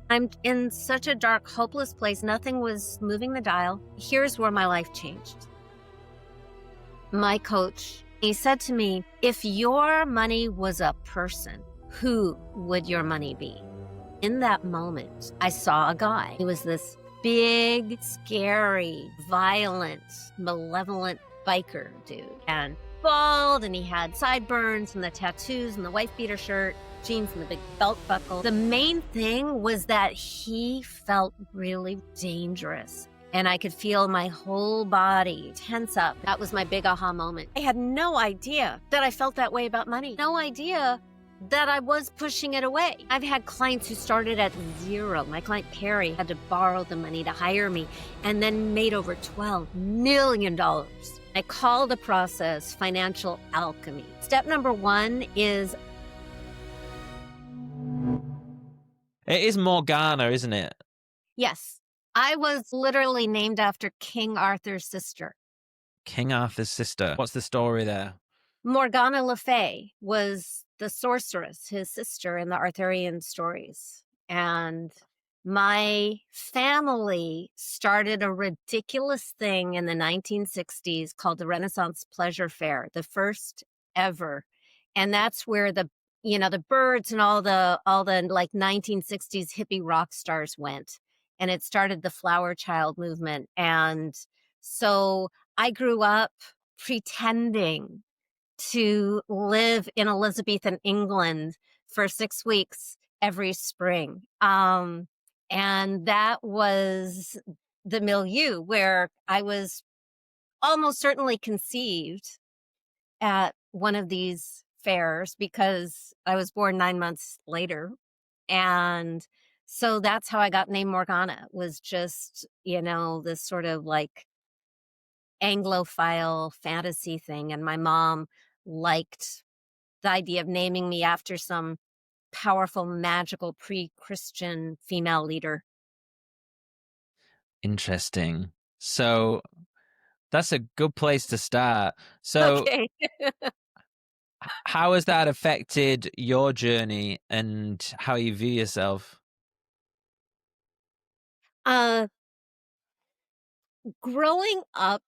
I'm in such a dark, hopeless place. Nothing was moving the dial. Here's where my life changed. My coach, he said to me, if your money was a person, who would your money be? In that moment, I saw a guy. He was this big, scary, violent, malevolent biker dude, and bald, and he had sideburns and the tattoos and the wife beater shirt, jeans and the big belt buckle. The main thing was that he felt really dangerous, and I could feel my whole body tense up. That was my big aha moment. I had no idea that I felt that way about money. No idea that I was pushing it away. I've had clients who started at zero. My client Perry had to borrow the money to hire me and then made over $12 million. I call the process financial alchemy. Step number one is... It is Morgana, isn't it? Yes. I was literally named after King Arthur's sister. King Arthur's sister. What's the story there? Morgana Rae was the sorceress, his sister in the Arthurian stories. And my family started a ridiculous thing in the 1960s called the Renaissance Pleasure Fair, the first ever. And that's where the birds and all the like 1960s hippie rock stars went. And it started the flower child movement. And so I grew up pretending to live in Elizabethan England for 6 weeks every spring. And that was the milieu where I was almost certainly conceived at one of these fairs because I was born 9 months later. And so that's how I got named Morgana, was just, this sort of like Anglophile fantasy thing. And my mom liked the idea of naming me after some powerful, magical, pre-Christian female leader. Interesting. So that's a good place to start. So Okay. how has that affected your journey and how you view yourself? Growing up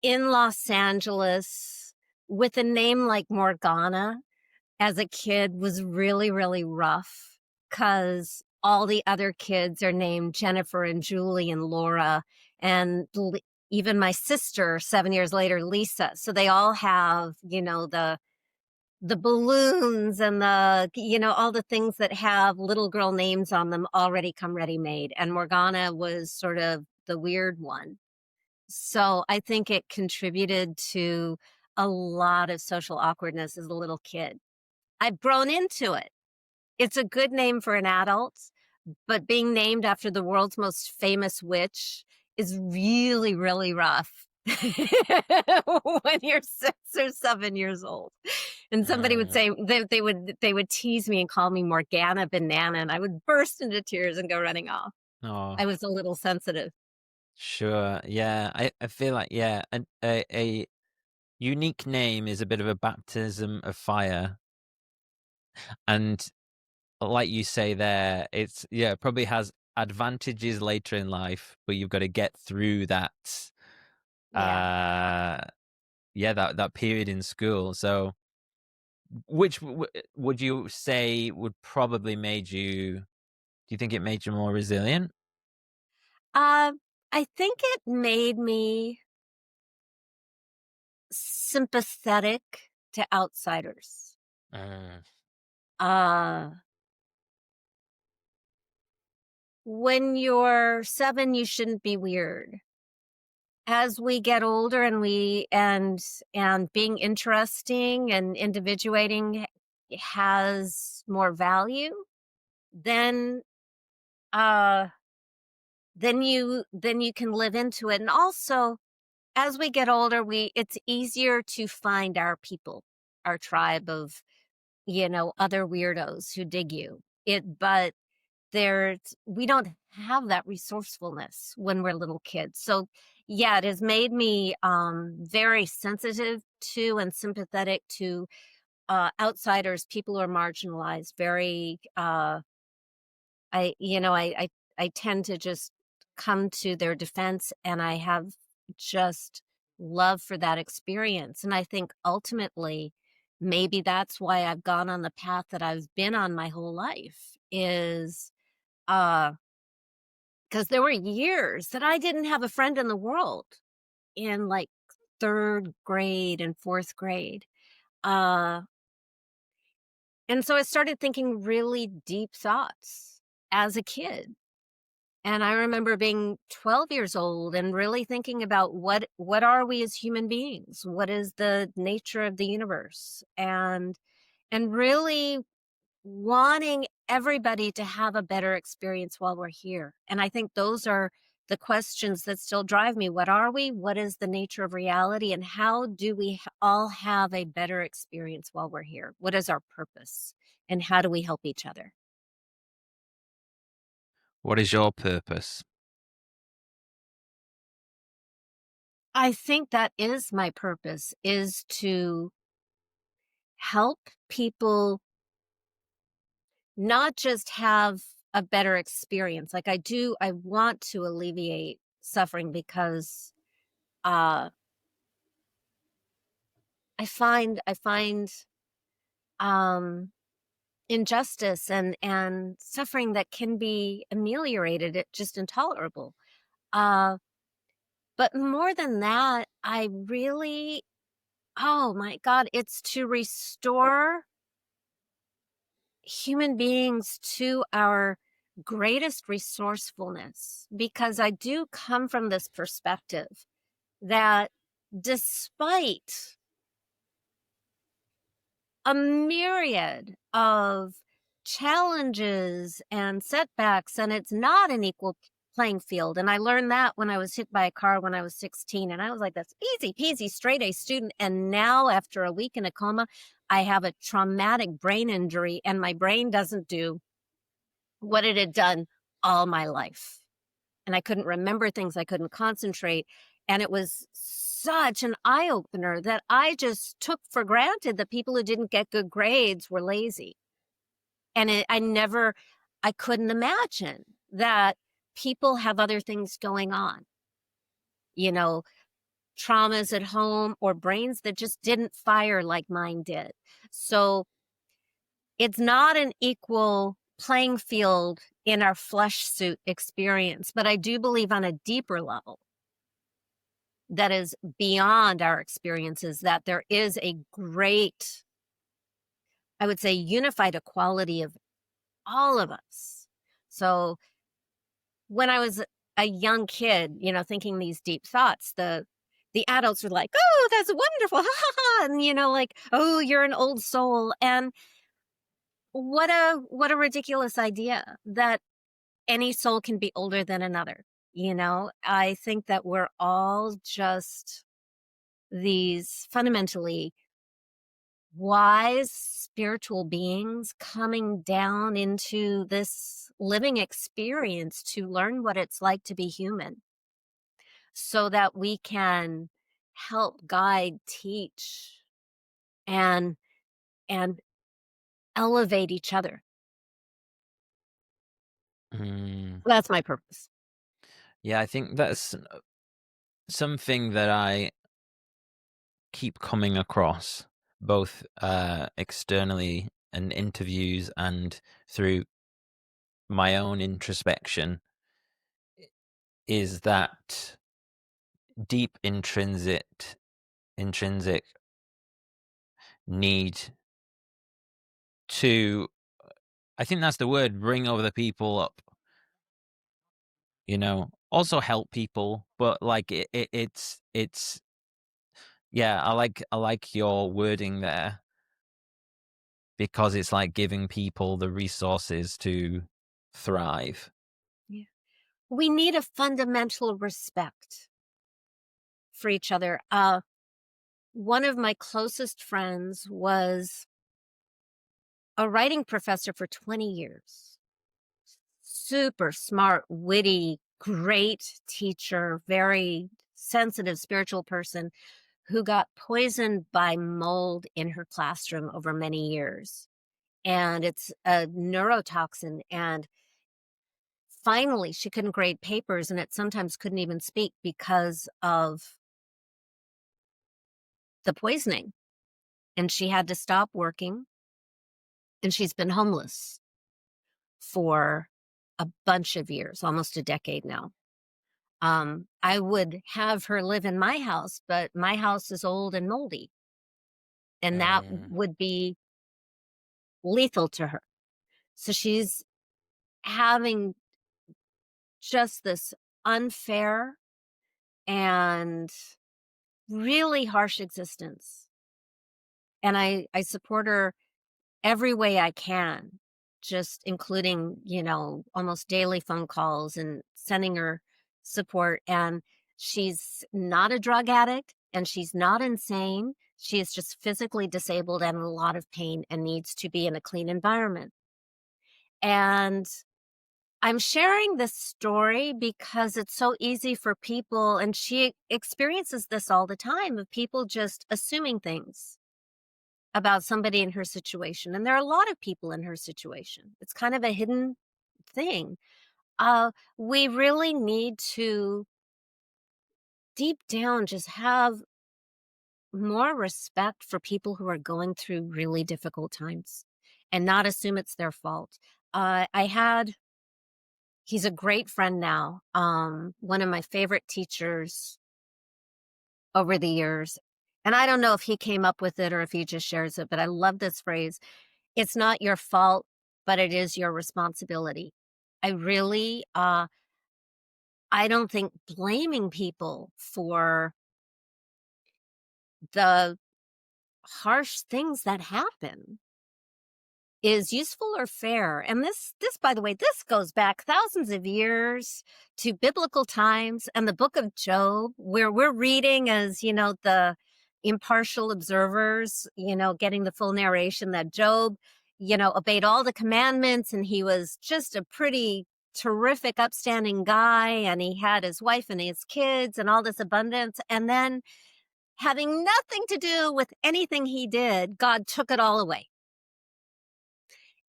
in Los Angeles with a name like Morgana as a kid was really, really rough because all the other kids are named Jennifer and Julie and Laura, and even my sister 7 years later, Lisa. So they all have, the balloons and all the things that have little girl names on them already come ready made. And Morgana was sort of the weird one. So I think it contributed to a lot of social awkwardness as a little kid. I've grown into it. It's a good name for an adult, but being named after the world's most famous witch is really, really rough when you're 6 or 7 years old. And somebody would say, they would tease me and call me Morgana Banana, and I would burst into tears and go running off. Oh, I was a little sensitive. sure. Yeah, I feel like, yeah, a unique name is a bit of a baptism of fire. And like you say there, it's, yeah, probably has advantages later in life, but you've got to get through that, Yeah. that period in school. So which would you say would probably do you think it made you more resilient? I think it made me sympathetic to outsiders. Mm, Uh, when you're 7, you shouldn't be weird. As we get older and being interesting and individuating has more value, then uh then you can live into it. And also, as we get older, it's easier to find our people, our tribe of, other weirdos who dig you. But we don't have that resourcefulness when we're little kids. So yeah, it has made me very sensitive to and sympathetic to outsiders, people who are marginalized, very I tend to just come to their defense, and I have just love for that experience. And I think ultimately, maybe that's why I've gone on the path that I've been on my whole life is, because there were years that I didn't have a friend in the world in, like, 3rd grade and 4th grade. Uh, and so I started thinking really deep thoughts as a kid. And I remember being 12 years old and really thinking about what are we as human beings? What is the nature of the universe? And really wanting everybody to have a better experience while we're here. And I think those are the questions that still drive me. What are we? What is the nature of reality? And how do we all have a better experience while we're here? What is our purpose? And how do we help each other? What is your purpose? I think that is my purpose, is to help people not just have a better experience. Like I want to alleviate suffering because uh I find um injustice and suffering that can be ameliorated, it just intolerable. Uh but more than that, I really, oh my God, it's to restore human beings to our greatest resourcefulness, because I do come from this perspective that despite a myriad of challenges and setbacks, and it's not an equal playing field. And I learned that when I was hit by a car when I was 16, and I was like, that's easy peasy, straight A student. And now, after a week in a coma, I have a traumatic brain injury, and my brain doesn't do what it had done all my life. And I couldn't remember things, I couldn't concentrate. And it was such an eye opener that I just took for granted that people who didn't get good grades were lazy. And I couldn't imagine that people have other things going on, you know, traumas at home or brains that just didn't fire like mine did. So it's not an equal playing field in our flesh suit experience, but I do believe on a deeper level that is beyond our experiences, that there is a great, I would say, unified equality of all of us. So when I was a young kid, thinking these deep thoughts, the adults were like, "Oh, that's wonderful." Ha ha ha. And like, "Oh, you're an old soul." And what a ridiculous idea that any soul can be older than another. I think that we're all just these fundamentally wise spiritual beings coming down into this living experience to learn what it's like to be human, so that we can help guide, teach, and and elevate each other. Mm, That's my purpose. yeah, I think that's something that I keep coming across, both externally and interviews and through my own introspection, is that deep intrinsic need to, I think that's the word, bring other people up, also help people, but like it's yeah, I like your wording there, because it's like giving people the resources to thrive. Yeah. We need a fundamental respect for each other. One of my closest friends was a writing professor for 20 years. Super smart, witty, great teacher, very sensitive spiritual person who got poisoned by mold in her classroom over many years. And it's a neurotoxin. And finally she couldn't grade papers, and it sometimes couldn't even speak because of the poisoning. And she had to stop working, and she's been homeless for a bunch of years, almost a decade now. I would have her live in my house, but my house is old and moldy, and that Mm, would be lethal to her. So she's having just this unfair and really harsh existence. And I support her every way I can, just including, almost daily phone calls and sending her support. And she's not a drug addict and she's not insane. She is just physically disabled and in a lot of pain and needs to be in a clean environment. And I'm sharing this story because it's so easy for people, and she experiences this all the time, of people just assuming things about somebody in her situation. And there are a lot of people in her situation. It's kind of a hidden thing. We really need to deep down just have more respect for people who are going through really difficult times and not assume it's their fault. He's a great friend now. One of my favorite teachers over the years. And I don't know if he came up with it or if he just shares it, but I love this phrase. It's not your fault, but it is your responsibility. I really, I don't think blaming people for the harsh things that happen is useful or fair. And this, by the way, this goes back thousands of years to biblical times and the book of Job, where we're reading as, the impartial observers, getting the full narration that Job, obeyed all the commandments, and he was just a pretty terrific, upstanding guy, and he had his wife and his kids and all this abundance. And then, having nothing to do with anything he did, God took it all away.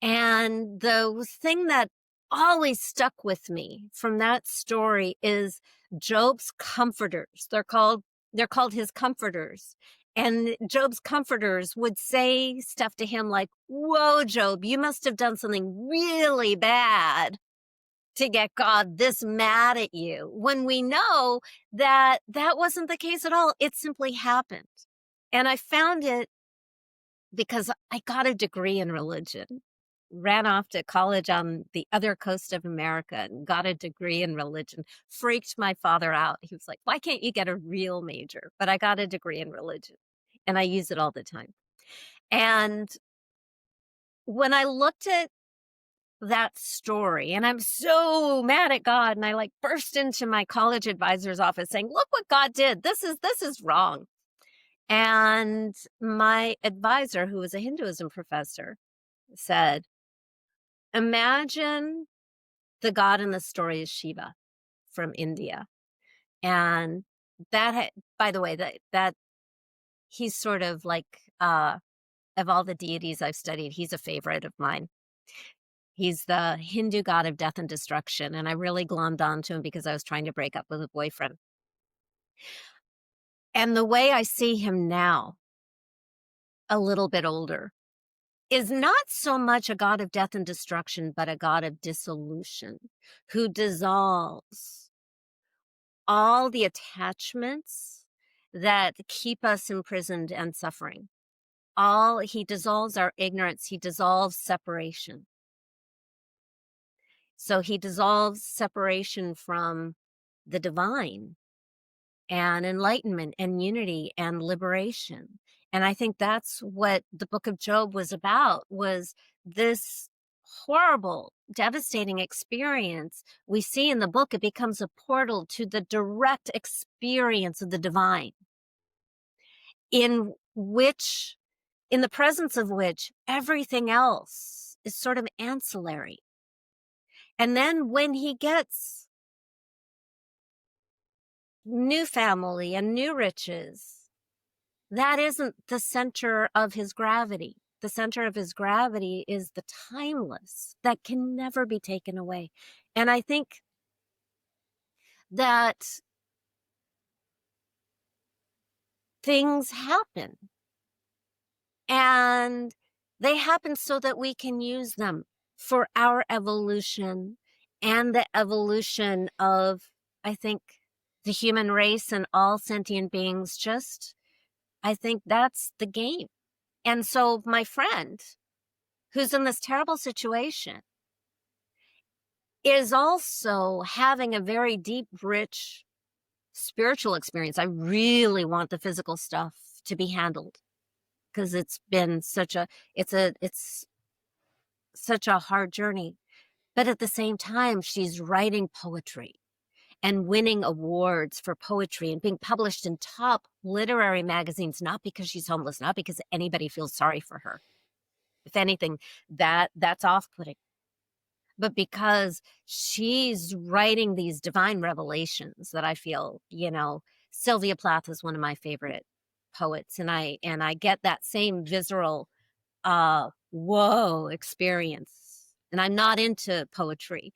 And the thing that always stuck with me from that story is Job's comforters. They're called his comforters. And Job's comforters would say stuff to him like, "Whoa, Job, you must have done something really bad to get God this mad at you." When we know that that wasn't the case at all. It simply happened. And I found it because I got a degree in religion, ran off to college on the other coast of America and got a degree in religion, freaked my father out. He was like, "Why can't you get a real major?" But I got a degree in religion and I use it all the time. And when I looked at that story, and I'm so mad at God, and I like burst into my college advisor's office saying, "Look what God did. This is wrong." And my advisor, who was a Hinduism professor, said, "Imagine the god in the story is Shiva from India." And by the way, that he's sort of like, of all the deities I've studied, he's a favorite of mine. He's the Hindu god of death and destruction. And I really glommed onto him because I was trying to break up with a boyfriend. And the way I see him now, a little bit older, is not so much a god of death and destruction, but a god of dissolution who dissolves all the attachments that keep us imprisoned and suffering. He dissolves our ignorance. He dissolves separation. So he dissolves separation from the divine and enlightenment and unity and liberation. And I think that's what the book of Job was about, was this horrible, devastating experience we see in the book. It becomes a portal to the direct experience of the divine, in the presence of which everything else is sort of ancillary. And then when he gets new family and new riches, that isn't the center of his gravity. the center of his gravity is the timeless that can never be taken away. And I think that things happen, and they happen so that we can use them for our evolution and the evolution of, I think, the human race and all sentient beings. Just, I think that's the game. And so my friend, who's in this terrible situation, is also having a very deep, rich spiritual experience. I really want the physical stuff to be handled, because it's been it's such a hard journey. But at the same time, she's writing poetry and winning awards for poetry and being published in top literary magazines, not because she's homeless, not because anybody feels sorry for her. If anything, that's off-putting. But because she's writing these divine revelations that I feel, Sylvia Plath is one of my favorite poets, and I get that same visceral whoa experience. And I'm not into poetry,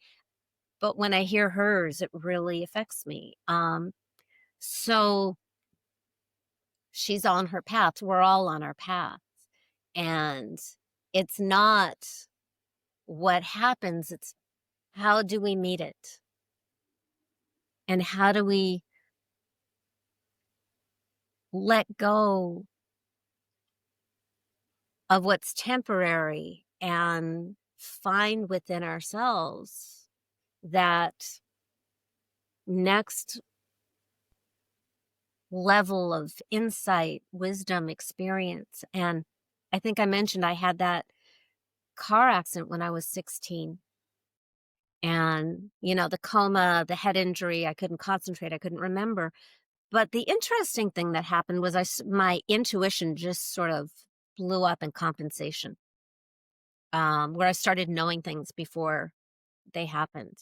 but when I hear hers, it really affects me. So she's on her path. We're all on our path. And it's not what happens, it's how do we meet it? And how do we let go of what's temporary and find within ourselves that next level of insight, wisdom, experience? And I think I mentioned I had that car accident when I was 16. And, the coma, the head injury, I couldn't concentrate, I couldn't remember. But the interesting thing that happened was my intuition just sort of blew up in compensation, where I started knowing things before they happened.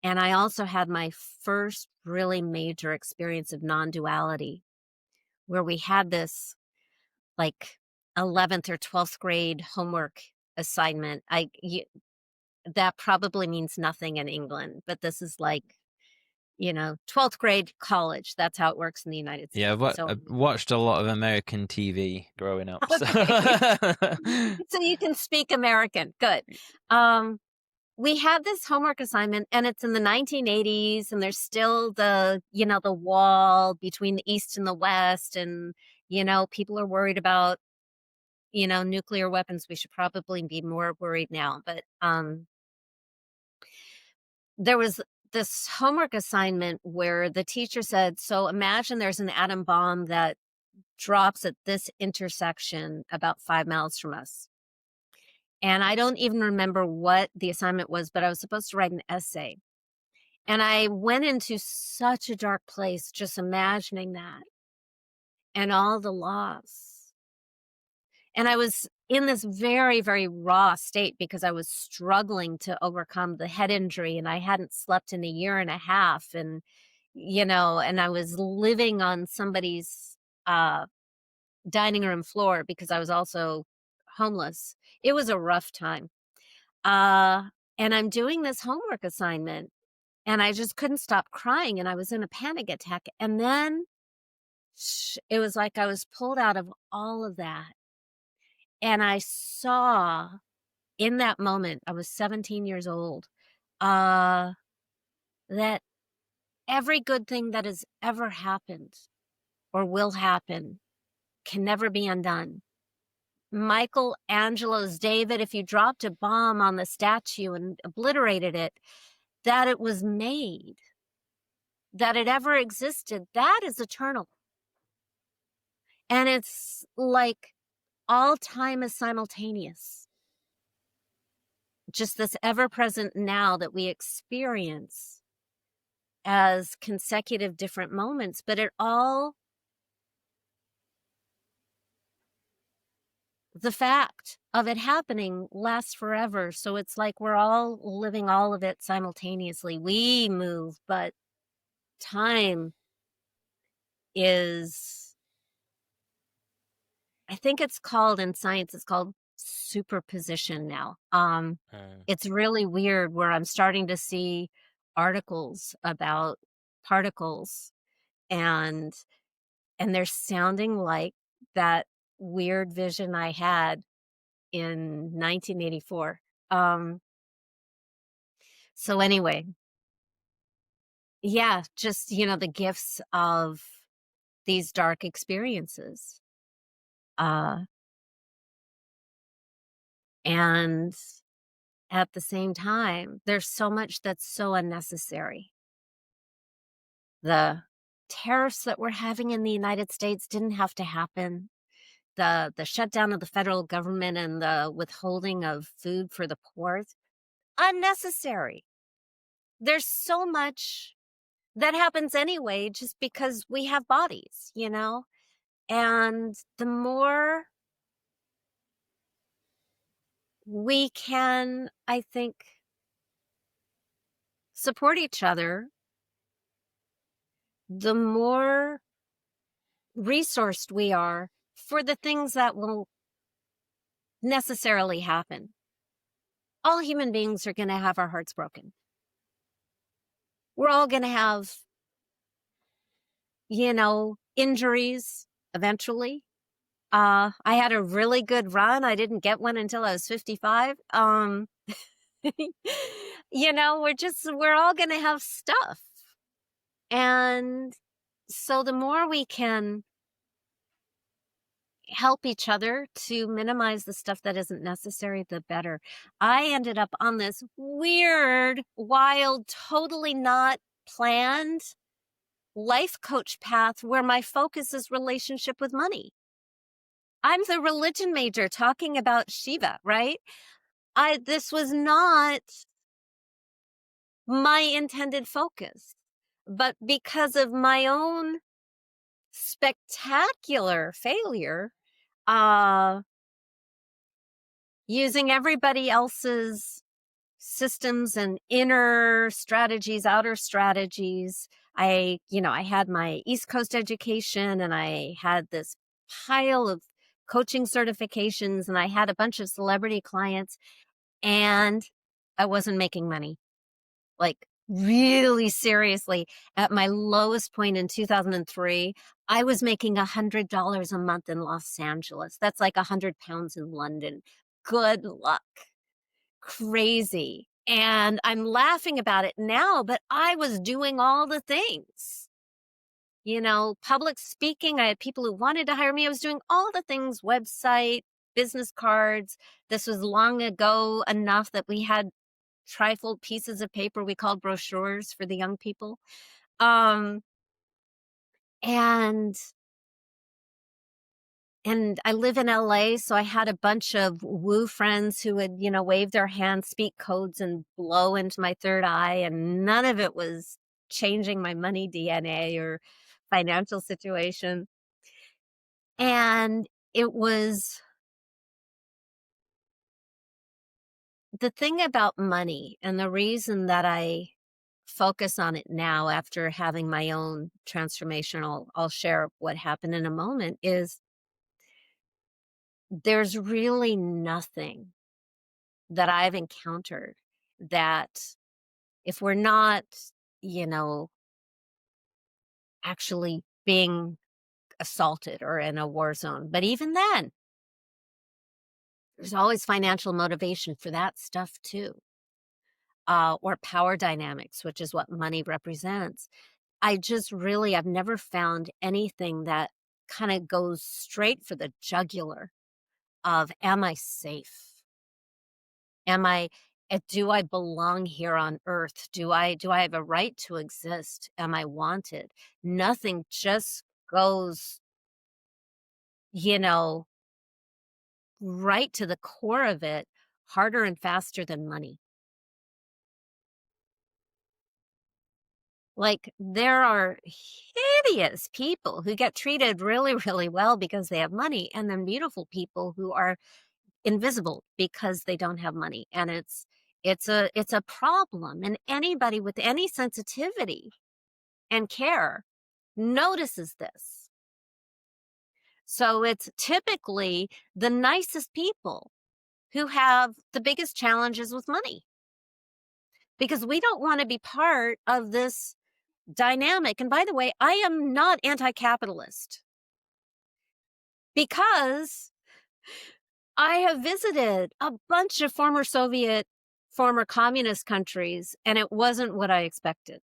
And I also had my first really major experience of non-duality, where we had this like 11th or 12th grade homework assignment. That probably means nothing in England, but this is like, 12th grade college. That's how it works in the United Yeah, States. I've watched a lot of American TV growing up. So. Okay. So you can speak American. Good. We had this homework assignment, and it's in the 1980s, and there's still the wall between the East and the West, and, people are worried about, nuclear weapons. We should probably be more worried now. But there was this homework assignment where the teacher said, so imagine there's an atom bomb that drops at this intersection about 5 miles from us. And I don't even remember what the assignment was, but I was supposed to write an essay. And I went into such a dark place just imagining that and all the loss. And I was in this very, very raw state because I was struggling to overcome the head injury, and I hadn't slept in a year and a half. And, and I was living on somebody's dining room floor because I was also homeless. It was a rough time. And I'm doing this homework assignment, and I just couldn't stop crying, and I was in a panic attack. And then it was like I was pulled out of all of that. And I saw in that moment, I was 17 years old, that every good thing that has ever happened or will happen can never be undone. Michelangelo's David, if you dropped a bomb on the statue and obliterated it, that it was made, that it ever existed, that is eternal. And it's like all time is simultaneous. Just this ever-present now that we experience as consecutive different moments, but the fact of it happening lasts forever. So it's like we're all living all of it simultaneously. We move, but time is, I think it's called in science, it's called superposition now. Mm. It's really weird where I'm starting to see articles about particles, and they're sounding like that weird vision I had in 1984. Um, so anyway, yeah, just, the gifts of these dark experiences. Uh, and at the same time, there's so much that's so unnecessary. The tariffs that we're having in the United States didn't have to happen. The shutdown of the federal government and the withholding of food for the poor, unnecessary. There's so much that happens anyway just because we have bodies, And the more we can, I think, support each other, the more resourced we are for the things that will necessarily happen. All human beings are going to have our hearts broken. We're all going to have, injuries eventually. I had a really good run. I didn't get one until I was 55. We're all going to have stuff. And so the more we can help each other to minimize the stuff that isn't necessary, the better. I ended up on this weird, wild, totally not planned life coach path where my focus is relationship with money. I'm the religion major talking about Shiva, right? This was not my intended focus, but because of my own spectacular failure, using everybody else's systems and inner strategies, outer strategies. I had my East Coast education, and I had this pile of coaching certifications, and I had a bunch of celebrity clients, and I wasn't making money. Like, really seriously, at my lowest point in 2003, I was making $100 a month in Los Angeles. That's like 100 pounds in London. Good luck. Crazy. And I'm laughing about it now, but I was doing all the things. Public speaking, I had people who wanted to hire me. I was doing all the things, website, business cards. This was long ago enough that we had trifled pieces of paper we called brochures for the young people. And I live in LA, so I had a bunch of woo friends who would, wave their hands, speak codes, and blow into my third eye. And none of it was changing my money DNA or financial situation. And it was the thing about money, and the reason that I focus on it now after having my own transformation, I'll share what happened in a moment, is there's really nothing that I've encountered that, if we're not, actually being assaulted or in a war zone, but even then, there's always financial motivation for that stuff too. Or power dynamics, which is what money represents. I've never found anything that kind of goes straight for the jugular of, am I safe? Do I belong here on earth? Do I have a right to exist? Am I wanted? Nothing just goes, you know, right to the core of it, harder and faster than money. Like, there are hideous people who get treated really, really well because they have money, and then beautiful people who are invisible because they don't have money. And it's a problem. And anybody with any sensitivity and care notices this. So it's typically the nicest people who have the biggest challenges with money, because we don't want to be part of this dynamic. And by the way, I am not anti-capitalist, because I have visited a bunch of former Soviet, former communist countries, and it wasn't what I expected.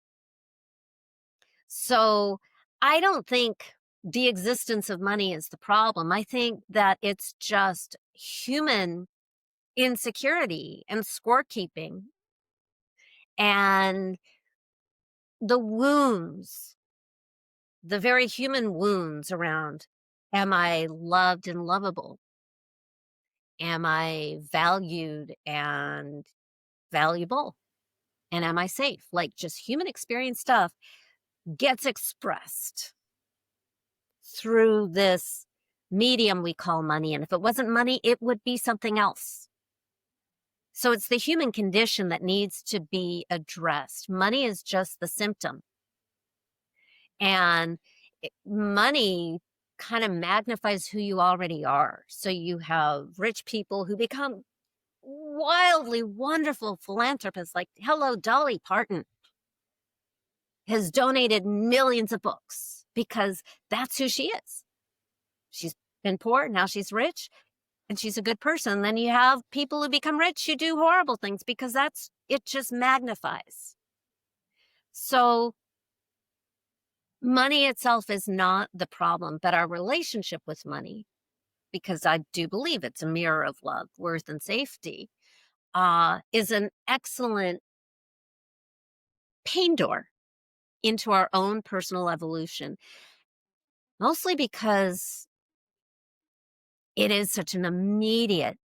So I don't think the existence of money is the problem. I think that it's just human insecurity and scorekeeping and the wounds, the very human wounds around, am I loved and lovable? Am I valued and valuable? And am I safe? Like, just human experience stuff gets expressed through this medium we call money. And if it wasn't money, it would be something else. So it's the human condition that needs to be addressed. Money is just the symptom. And money kind of magnifies who you already are. So you have rich people who become wildly wonderful philanthropists, like, hello, Dolly Parton has donated millions of books because that's who she is. She's been poor, now she's rich, and she's a good person. Then you have people who become rich who do horrible things because it just magnifies. So money itself is not the problem, but our relationship with money, because I do believe it's a mirror of love, worth, and safety, is an excellent pain door into our own personal evolution, mostly because it is such an immediate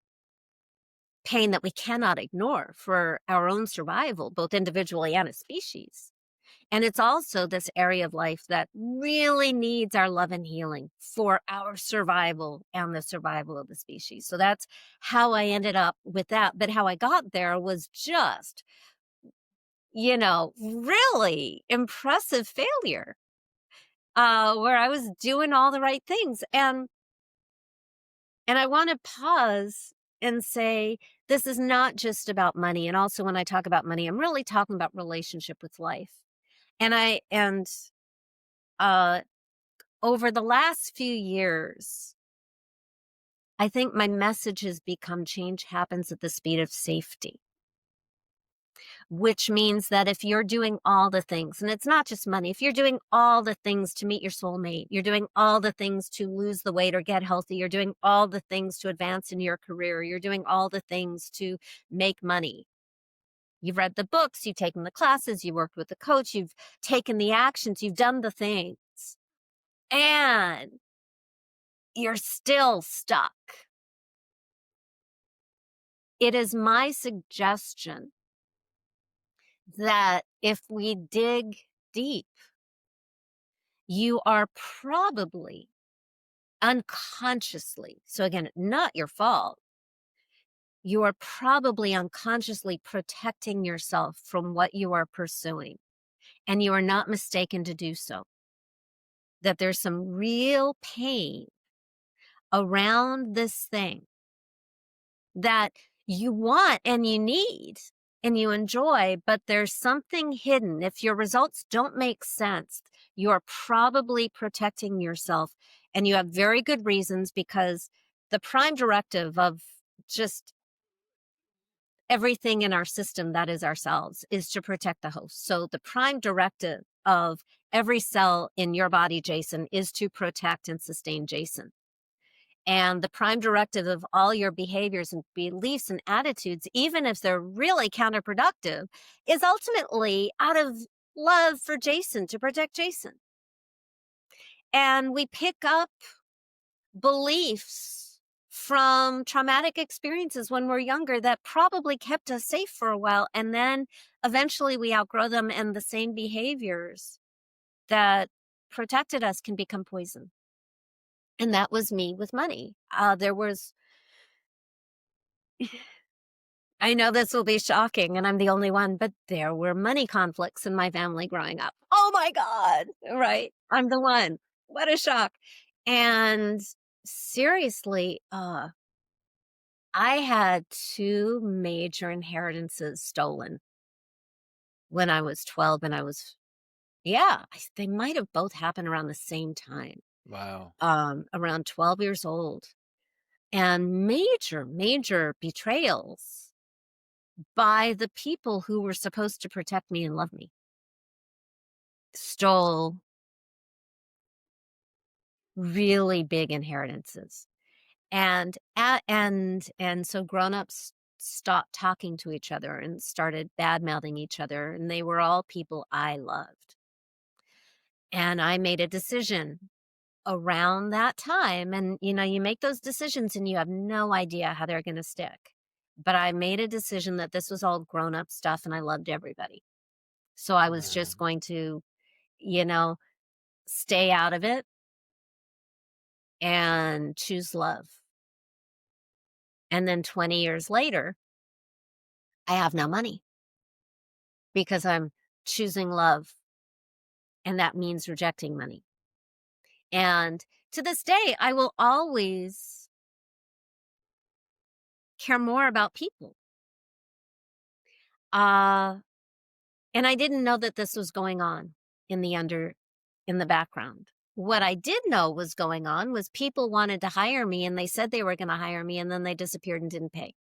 pain that we cannot ignore for our own survival, both individually and as species. And it's also this area of life that really needs our love and healing for our survival and the survival of the species. So that's how I ended up with that. But how I got there was just, really impressive failure, where I was doing all the right things. And I want to pause and say, this is not just about money. And also, when I talk about money, I'm really talking about relationship with life. And over the last few years, I think my message has become change happens at the speed of safety, which means that if you're doing all the things, and it's not just money, if you're doing all the things to meet your soulmate, you're doing all the things to lose the weight or get healthy, you're doing all the things to advance in your career, you're doing all the things to make money. You've read the books, you've taken the classes, you worked with the coach, you've taken the actions, you've done the things, and you're still stuck. It is my suggestion that if we dig deep, you are probably unconsciously, so again, not your fault, you are probably unconsciously protecting yourself from what you are pursuing, and you are not mistaken to do so. That there's some real pain around this thing that you want and you need and you enjoy, but there's something hidden. If your results don't make sense, you're probably protecting yourself, and you have very good reasons, because the prime directive of just everything in our system, that is ourselves, is to protect the host. So the prime directive of every cell in your body, Jason, is to protect and sustain Jason. And the prime directive of all your behaviors and beliefs and attitudes, even if they're really counterproductive, is ultimately out of love for Jason, to protect Jason. And we pick up beliefs from traumatic experiences when we're younger that probably kept us safe for a while. And then eventually we outgrow them, and the same behaviors that protected us can become poison. And that was me with money. I know this will be shocking, and I'm the only one, but there were money conflicts in my family growing up. Oh my God, right? I'm the one. What a shock. And seriously, I had 2 major inheritances stolen when I was 12 and I was yeah, they might have both happened around the same time, Wow. around 12 years old, and major, major betrayals by the people who were supposed to protect me and love me. Stole really big inheritances. And so grown-ups stopped talking to each other and started bad-mouthing each other, and they were all people I loved. And I made a decision around that time, and, you make those decisions and you have no idea how they're gonna stick. But I made a decision that this was all grown-up stuff and I loved everybody. So I was just Um, going to, you know, stay out of it and choose love. And then 20 years later, I have no money because I'm choosing love, and that means rejecting money. And to this day, I will always care more about people. Uh, and I didn't know that this was going on in the background. What I did know was going on was people wanted to hire me and they said they were going to hire me and then they disappeared and didn't pay.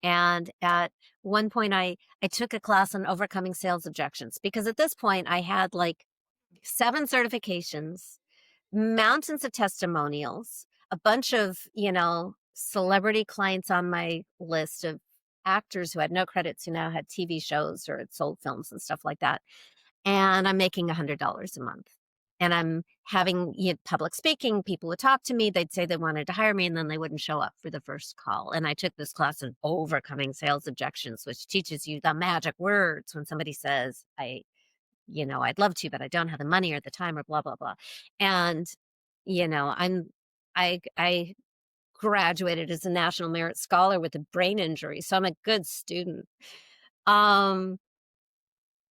And at one point I took a class on overcoming sales objections because at this point I had like 7 certifications, mountains of testimonials, a bunch of, celebrity clients on my list of actors who had no credits, who now had TV shows or had sold films and stuff like that. And I'm making $100 a month. And I'm having public speaking. People would talk to me. They'd say they wanted to hire me, and then they wouldn't show up for the first call. And I took this class on overcoming sales objections, which teaches you the magic words when somebody says, I'd love to, but I don't have the money or the time or blah, blah, blah. And, I graduated as a National Merit Scholar with a brain injury. So I'm a good student. Um,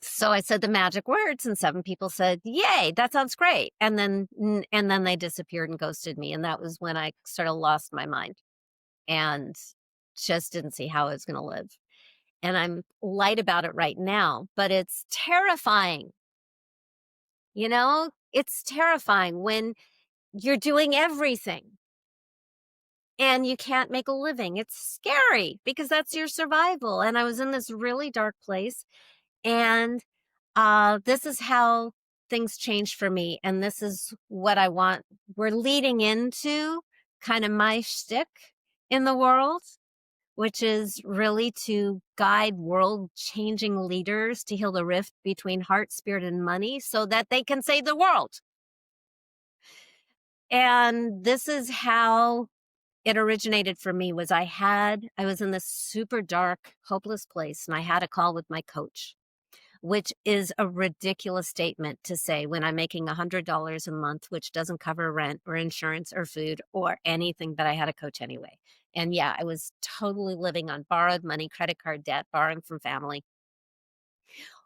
so I said the magic words and 7 people said, "Yay, that sounds great." And then they disappeared and ghosted me. And that was when I sort of lost my mind and just didn't see how I was going to live. And I'm light about it right now, but it's terrifying. It's terrifying when you're doing everything and you can't make a living. It's scary because that's your survival. And I was in this really dark place. And this is how things changed for me. And this is what I want. We're leading into kind of my shtick in the world, which is really to guide world-changing leaders to heal the rift between heart, spirit, and money so that they can save the world. And this is how it originated for me. I was in this super dark, hopeless place, and I had a call with my coach, which is a ridiculous statement to say when I'm making $100 a month, which doesn't cover rent or insurance or food or anything, but I had a coach anyway. And yeah, I was totally living on borrowed money, credit card debt, borrowing from family,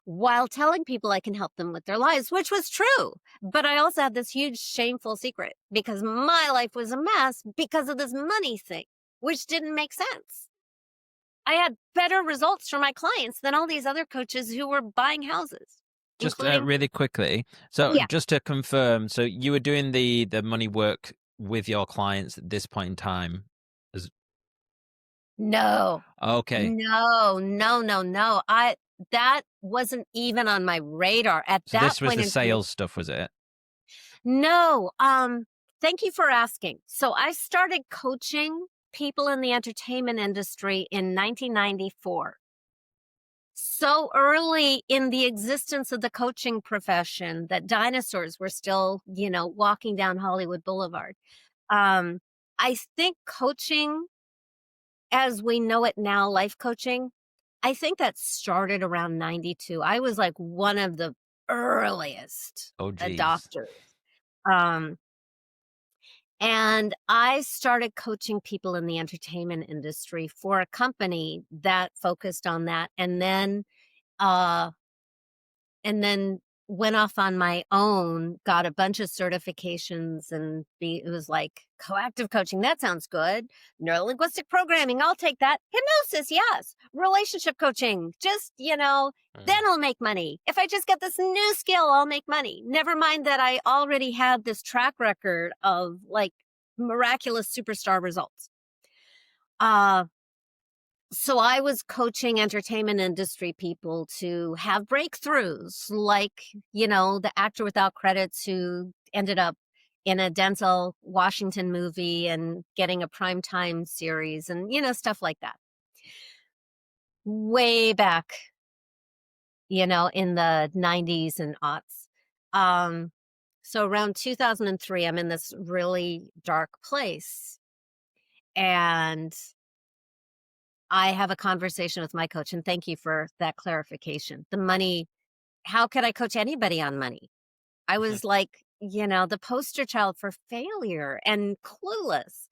while telling people I can help them with their lives, which was true. But I also had this huge shameful secret because my life was a mess because of this money thing, which didn't make sense. I had better results for my clients than all these other coaches who were buying houses, just including, really quickly. So yeah, just to confirm, so you were doing the money work with your clients at this point in time. As, no, okay. no, no, no, no. That wasn't even on my radar at So that this was point the in time. sales stuff, was it? No, thank you for asking. So I started coaching people in the entertainment industry in 1994. So early in the existence of the coaching profession that dinosaurs were still, walking down Hollywood Boulevard. Um, I think coaching as we know it now, life coaching, I think that started around 92. I was like one of the earliest Oh, geez. adopters. Um, and I started coaching people in the entertainment industry for a company that focused on that. Uh, and then went off on my own, got a bunch of certifications, and it was like coactive coaching. That sounds good. Neurolinguistic programming. I'll take that. Hypnosis. Yes. Relationship coaching. Just, then I'll make money. If I just get this new skill, I'll make money. Never mind that I already had this track record of like miraculous superstar results. So I was coaching entertainment industry people to have breakthroughs, like, the actor without credits who ended up in a Denzel Washington movie and getting a primetime series and, stuff like that. Way back, in the 90s and aughts. So around 2003, I'm in this really dark place. And I have a conversation with my coach, and thank you for that clarification. The money, how could I coach anybody on money? I was like, the poster child for failure and clueless.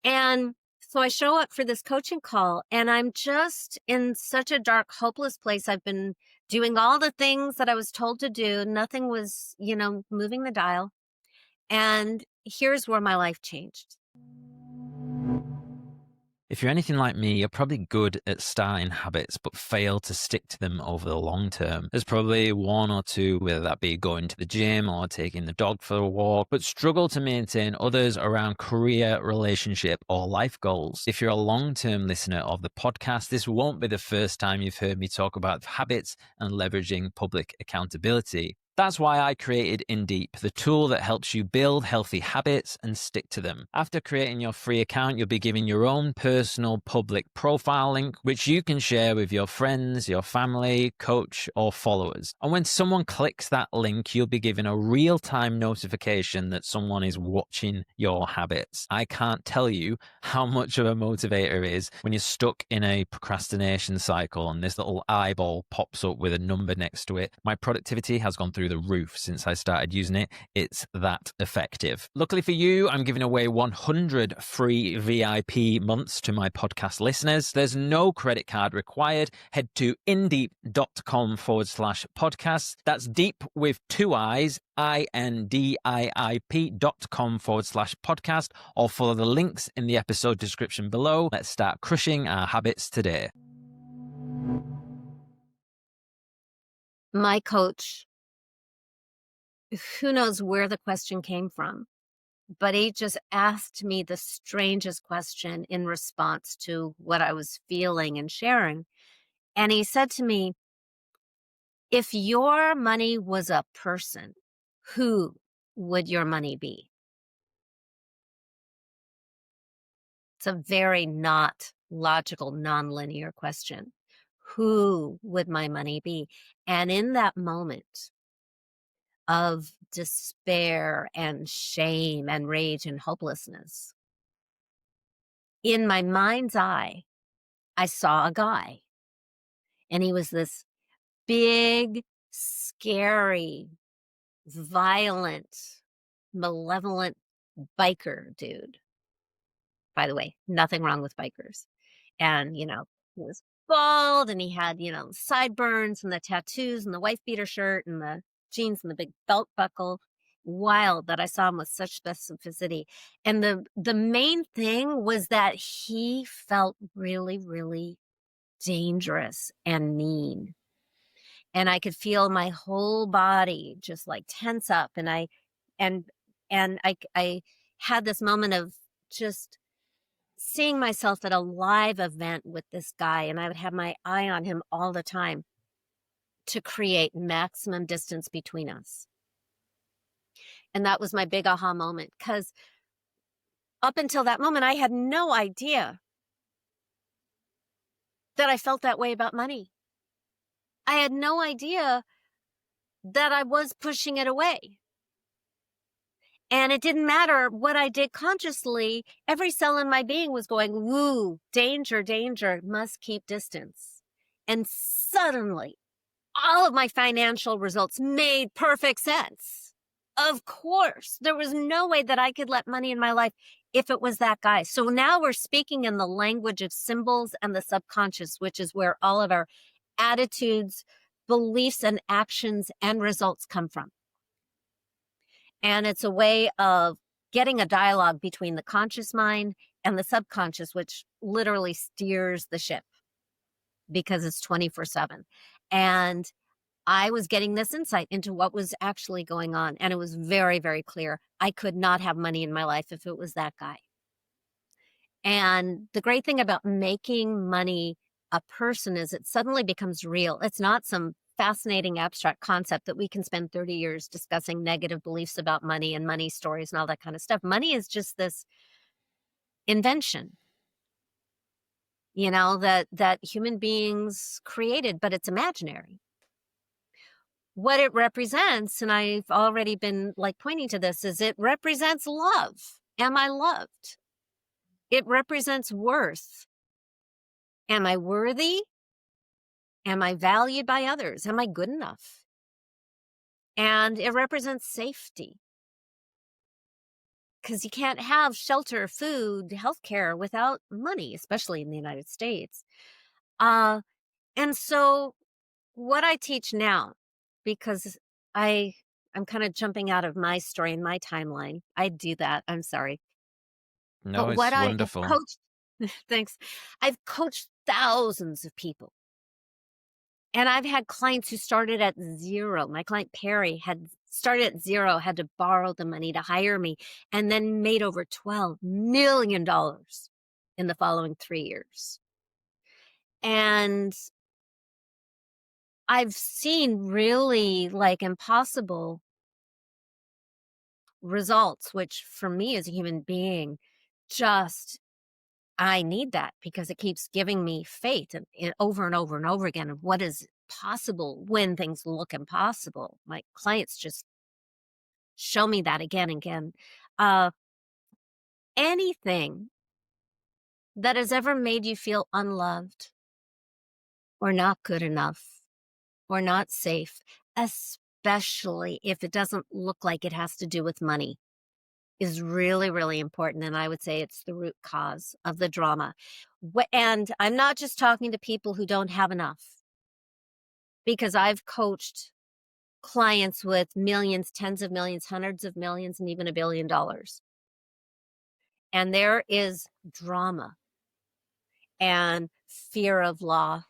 And so I show up for this coaching call, and I'm just in such a dark, hopeless place. I've been doing all the things that I was told to do. Nothing was, moving the dial. And here's where my life changed. If you're anything like me, you're probably good at starting habits, but fail to stick to them over the long term. There's probably one or two, whether that be going to the gym or taking the dog for a walk, but struggle to maintain others around career, relationship, or life goals. If you're a long-term listener of the podcast, this won't be the first time you've heard me talk about habits and leveraging public accountability. That's why I created InDeep, the tool that helps you build healthy habits and stick to them. After creating your free account, you'll be given your own personal public profile link, which you can share with your friends, your family, coach, or followers. And when someone clicks that link, you'll be given a real-time notification that someone is watching your habits. I can't tell you how much of a motivator it is when you're stuck in a procrastination cycle and this little eyeball pops up with a number next to it. My productivity has gone through the roof since I started using it. It's that effective. Luckily for you, I'm giving away 100 free VIP months to my podcast listeners. There's no credit card required. Head to indeep.com/podcast. That's deep with two I's, INDIIP.com/podcast, or follow the links in the episode description below. Let's start crushing our habits today. My coach, who knows where the question came from, but he just asked me the strangest question in response to what I was feeling and sharing. And he said to me, if your money was a person, who would your money be? It's a very not logical, nonlinear question. Who would my money be? And in that moment of despair and shame and rage and hopelessness, in my mind's eye, I saw a guy, and he was this big, scary, violent, malevolent biker dude. By the way, nothing wrong with bikers. And, he was bald, and he had, sideburns and the tattoos and the wife beater shirt and the jeans and the big belt buckle. Wild that I saw him with such specificity. And the main thing was that he felt really, really dangerous and mean. And I could feel my whole body just like tense up. And I had this moment of just seeing myself at a live event with this guy, and I would have my eye on him all the time to create maximum distance between us. And that was my big aha moment, because up until that moment, I had no idea that I felt that way about money. I had no idea that I was pushing it away. And it didn't matter what I did consciously. Every cell in my being was going, woo, danger, danger, must keep distance. And suddenly, all of my financial results made perfect sense. Of course, there was no way that I could let money in my life if it was that guy. So now we're speaking in the language of symbols and the subconscious, which is where all of our attitudes, beliefs and actions and results come from. And it's a way of getting a dialogue between the conscious mind and the subconscious, which literally steers the ship because it's 24/7. And I was getting this insight into what was actually going on. And it was very, very clear. I could not have money in my life if it was that guy. And the great thing about making money a person is it suddenly becomes real. It's not some fascinating abstract concept that we can spend 30 years discussing negative beliefs about money and money stories and all that kind of stuff. Money is just this invention, that human beings created, but it's imaginary. What it represents, and I've already been pointing to this, is it represents love. Am I loved? It represents worth. Am I worthy? Am I valued by others? Am I good enough? And it represents safety. Because you can't have shelter, food, healthcare without money, especially in the United States. And so what I teach now, because I'm kind of jumping out of my story and my timeline. I do that. I'm sorry. No, But what it's I have wonderful. coached, thanks. I've coached thousands of people. And I've had clients who started at zero. My client Perry had started at zero, had to borrow the money to hire me, and then made over $12 million in the following 3 years. And I've seen really impossible results, which for me as a human being, I need that because it keeps giving me faith and over and over and over again of what is possible when things look impossible. My clients just show me that again and again. Uh, Anything that has ever made you feel unloved or not good enough or not safe, especially if it doesn't look like it has to do with money, is really, really important. And I would say it's the root cause of the drama. And I'm not just talking to people who don't have enough, because I've coached clients with millions, tens of millions, hundreds of millions, and even $1 billion. And there is drama and fear of law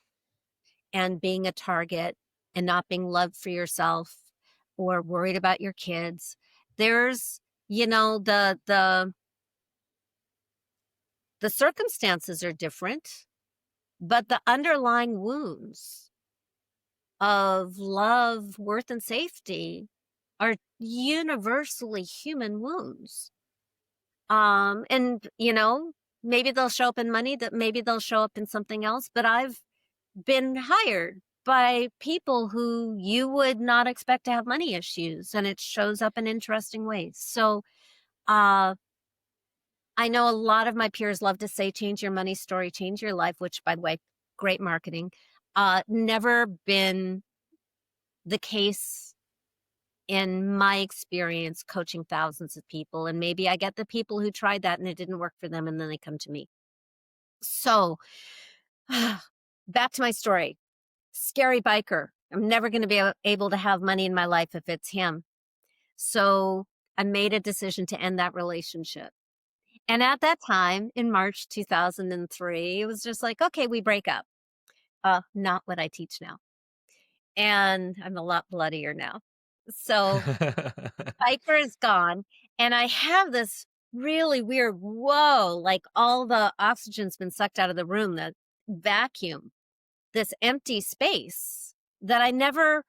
and being a target and not being loved for yourself or worried about your kids. There's, the circumstances are different, but the underlying wounds of love, worth, and safety are universally human wounds. And maybe they'll show up in money, that maybe they'll show up in something else, but I've been hired by people who you would not expect to have money issues, and it shows up in interesting ways. So I know a lot of my peers love to say, change your money story, change your life, which, by the way, great marketing. Never been the case in my experience coaching thousands of people. And maybe I get the people who tried that and it didn't work for them, and then they come to me. So back to my story. Scary biker. I'm never going to be able to have money in my life if it's him. So I made a decision to end that relationship. And at that time, in March 2003, it was just like, okay, we break up. Not what I teach now. And I'm a lot bloodier now. So biker is gone. And I have this really weird, whoa, like all the oxygen's been sucked out of the room, the vacuum, this empty space that I never,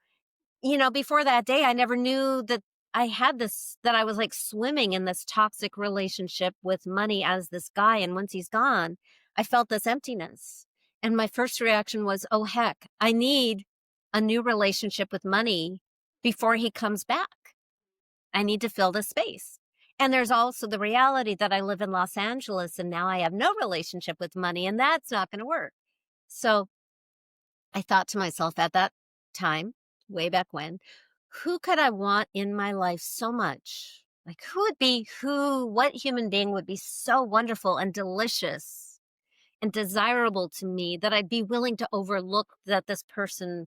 before that day, I never knew that I had this, that I was swimming in this toxic relationship with money as this guy. And once he's gone, I felt this emptiness. And my first reaction was, oh, heck, I need a new relationship with money before he comes back. I need to fill this space. And there's also the reality that I live in Los Angeles and now I have no relationship with money, and that's not going to work. So I thought to myself at that time, way back when, who could I want in my life so much? What human being would be so wonderful and delicious and desirable to me that I'd be willing to overlook that this person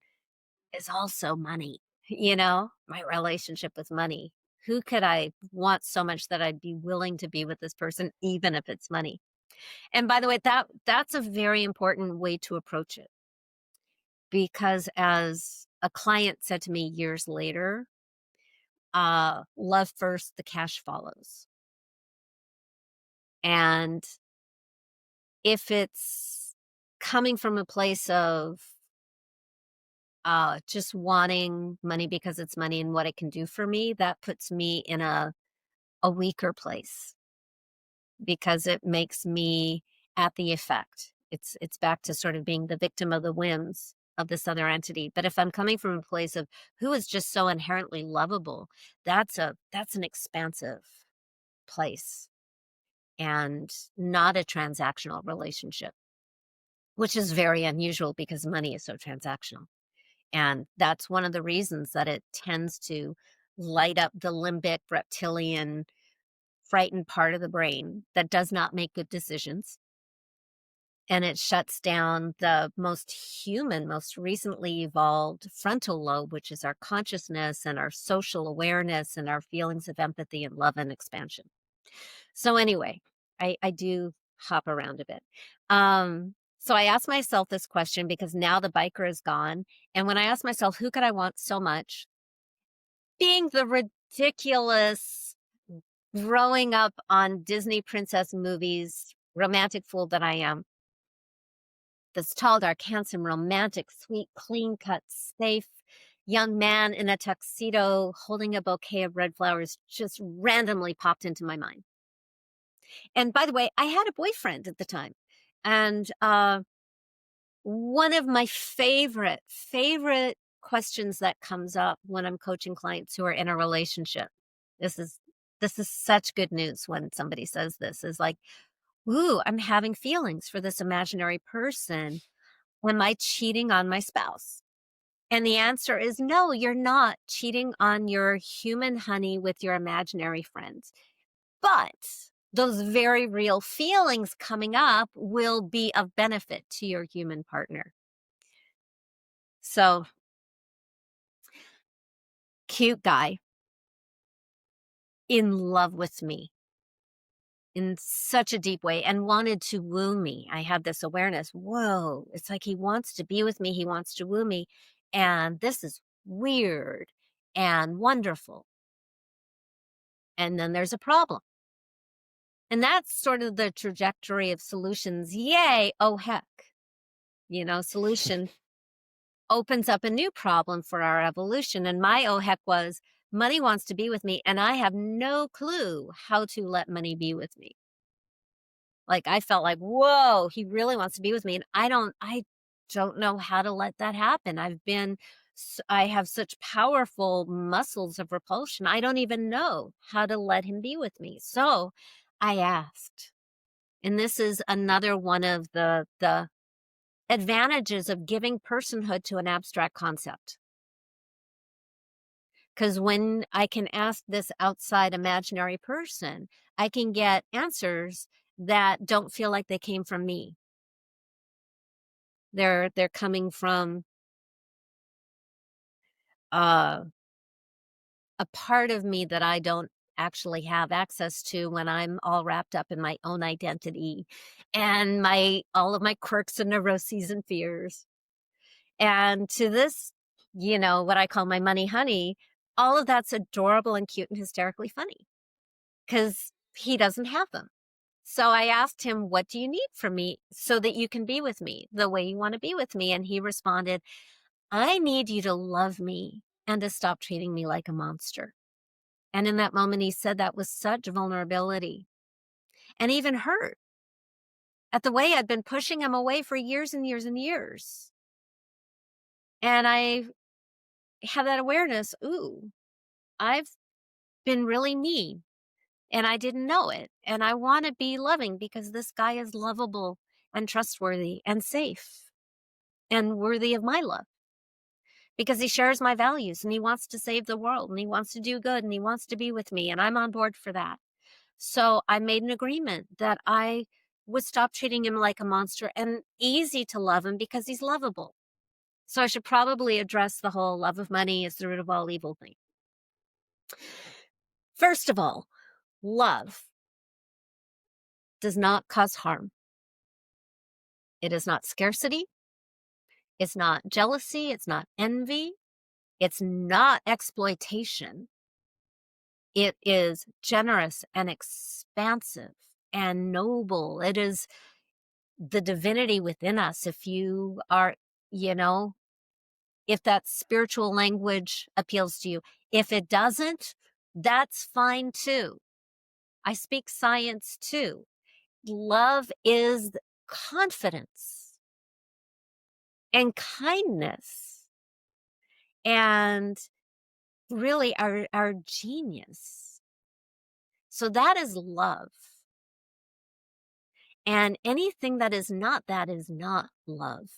is also money, my relationship with money. Who could I want so much that I'd be willing to be with this person, even if it's money? And by the way, that's a very important way to approach it, because as a client said to me years later, love first, the cash follows. And if it's coming from a place of just wanting money because it's money and what it can do for me, that puts me in a weaker place, because it makes me at the effect. It's back to sort of being the victim of the whims of this other entity. But if I'm coming from a place of who is just so inherently lovable, that's an expansive place, and not a transactional relationship, which is very unusual because money is so transactional. And that's one of the reasons that it tends to light up the limbic reptilian frightened part of the brain that does not make good decisions. And it shuts down the most human, most recently evolved frontal lobe, which is our consciousness and our social awareness and our feelings of empathy and love and expansion. So anyway, I do hop around a bit. So I asked myself this question because now the biker is gone. And when I asked myself, who could I want so much? Being the ridiculous, growing up on Disney princess movies, romantic fool that I am, this tall, dark, handsome, romantic, sweet, clean-cut, safe young man in a tuxedo holding a bouquet of red flowers just randomly popped into my mind. And by the way, I had a boyfriend at the time. And one of my favorite questions that comes up when I'm coaching clients who are in a relationship, this is such good news when somebody says this, is like, ooh, I'm having feelings for this imaginary person. Am I cheating on my spouse? And the answer is no, you're not cheating on your human honey with your imaginary friends. But those very real feelings coming up will be of benefit to your human partner. So, cute guy in love with me in such a deep way and wanted to woo me. I had this awareness, whoa, it's like he wants to be with me, he wants to woo me, and this is weird and wonderful. And then there's a problem. And that's sort of the trajectory of solutions. Yay, oh heck. Solution opens up a new problem for our evolution. And my oh heck was, money wants to be with me, and I have no clue how to let money be with me. Like, I felt like, whoa, he really wants to be with me. And I don't know how to let that happen. I have such powerful muscles of repulsion. I don't even know how to let him be with me. So I asked. And this is another one of the advantages of giving personhood to an abstract concept. Because when I can ask this outside imaginary person, I can get answers that don't feel like they came from me. They're coming from a part of me that I don't actually have access to when I'm all wrapped up in my own identity and all of my quirks and neuroses and fears. And to this, what I call my money honey, all of that's adorable and cute and hysterically funny because he doesn't have them. So I asked him, what do you need from me so that you can be with me the way you want to be with me? And he responded, I need you to love me and to stop treating me like a monster. And in that moment, he said that with such vulnerability and even hurt at the way I'd been pushing him away for years and years and years. And I had that awareness, ooh, I've been really mean and I didn't know it. And I want to be loving because this guy is lovable and trustworthy and safe and worthy of my love, because he shares my values and he wants to save the world and he wants to do good and he wants to be with me. And I'm on board for that. So I made an agreement that I would stop treating him like a monster and easy to love him because he's lovable. So I should probably address the whole love of money is the root of all evil thing. First of all, love does not cause harm. It is not scarcity. It's not jealousy. It's not envy. It's not exploitation. It is generous and expansive and noble. It is the divinity within us. If you are, you know, if that spiritual language appeals to you, if it doesn't, that's fine too. I speak science too. Love is confidence and kindness and really our genius. So that is love. And anything that is not that is not love.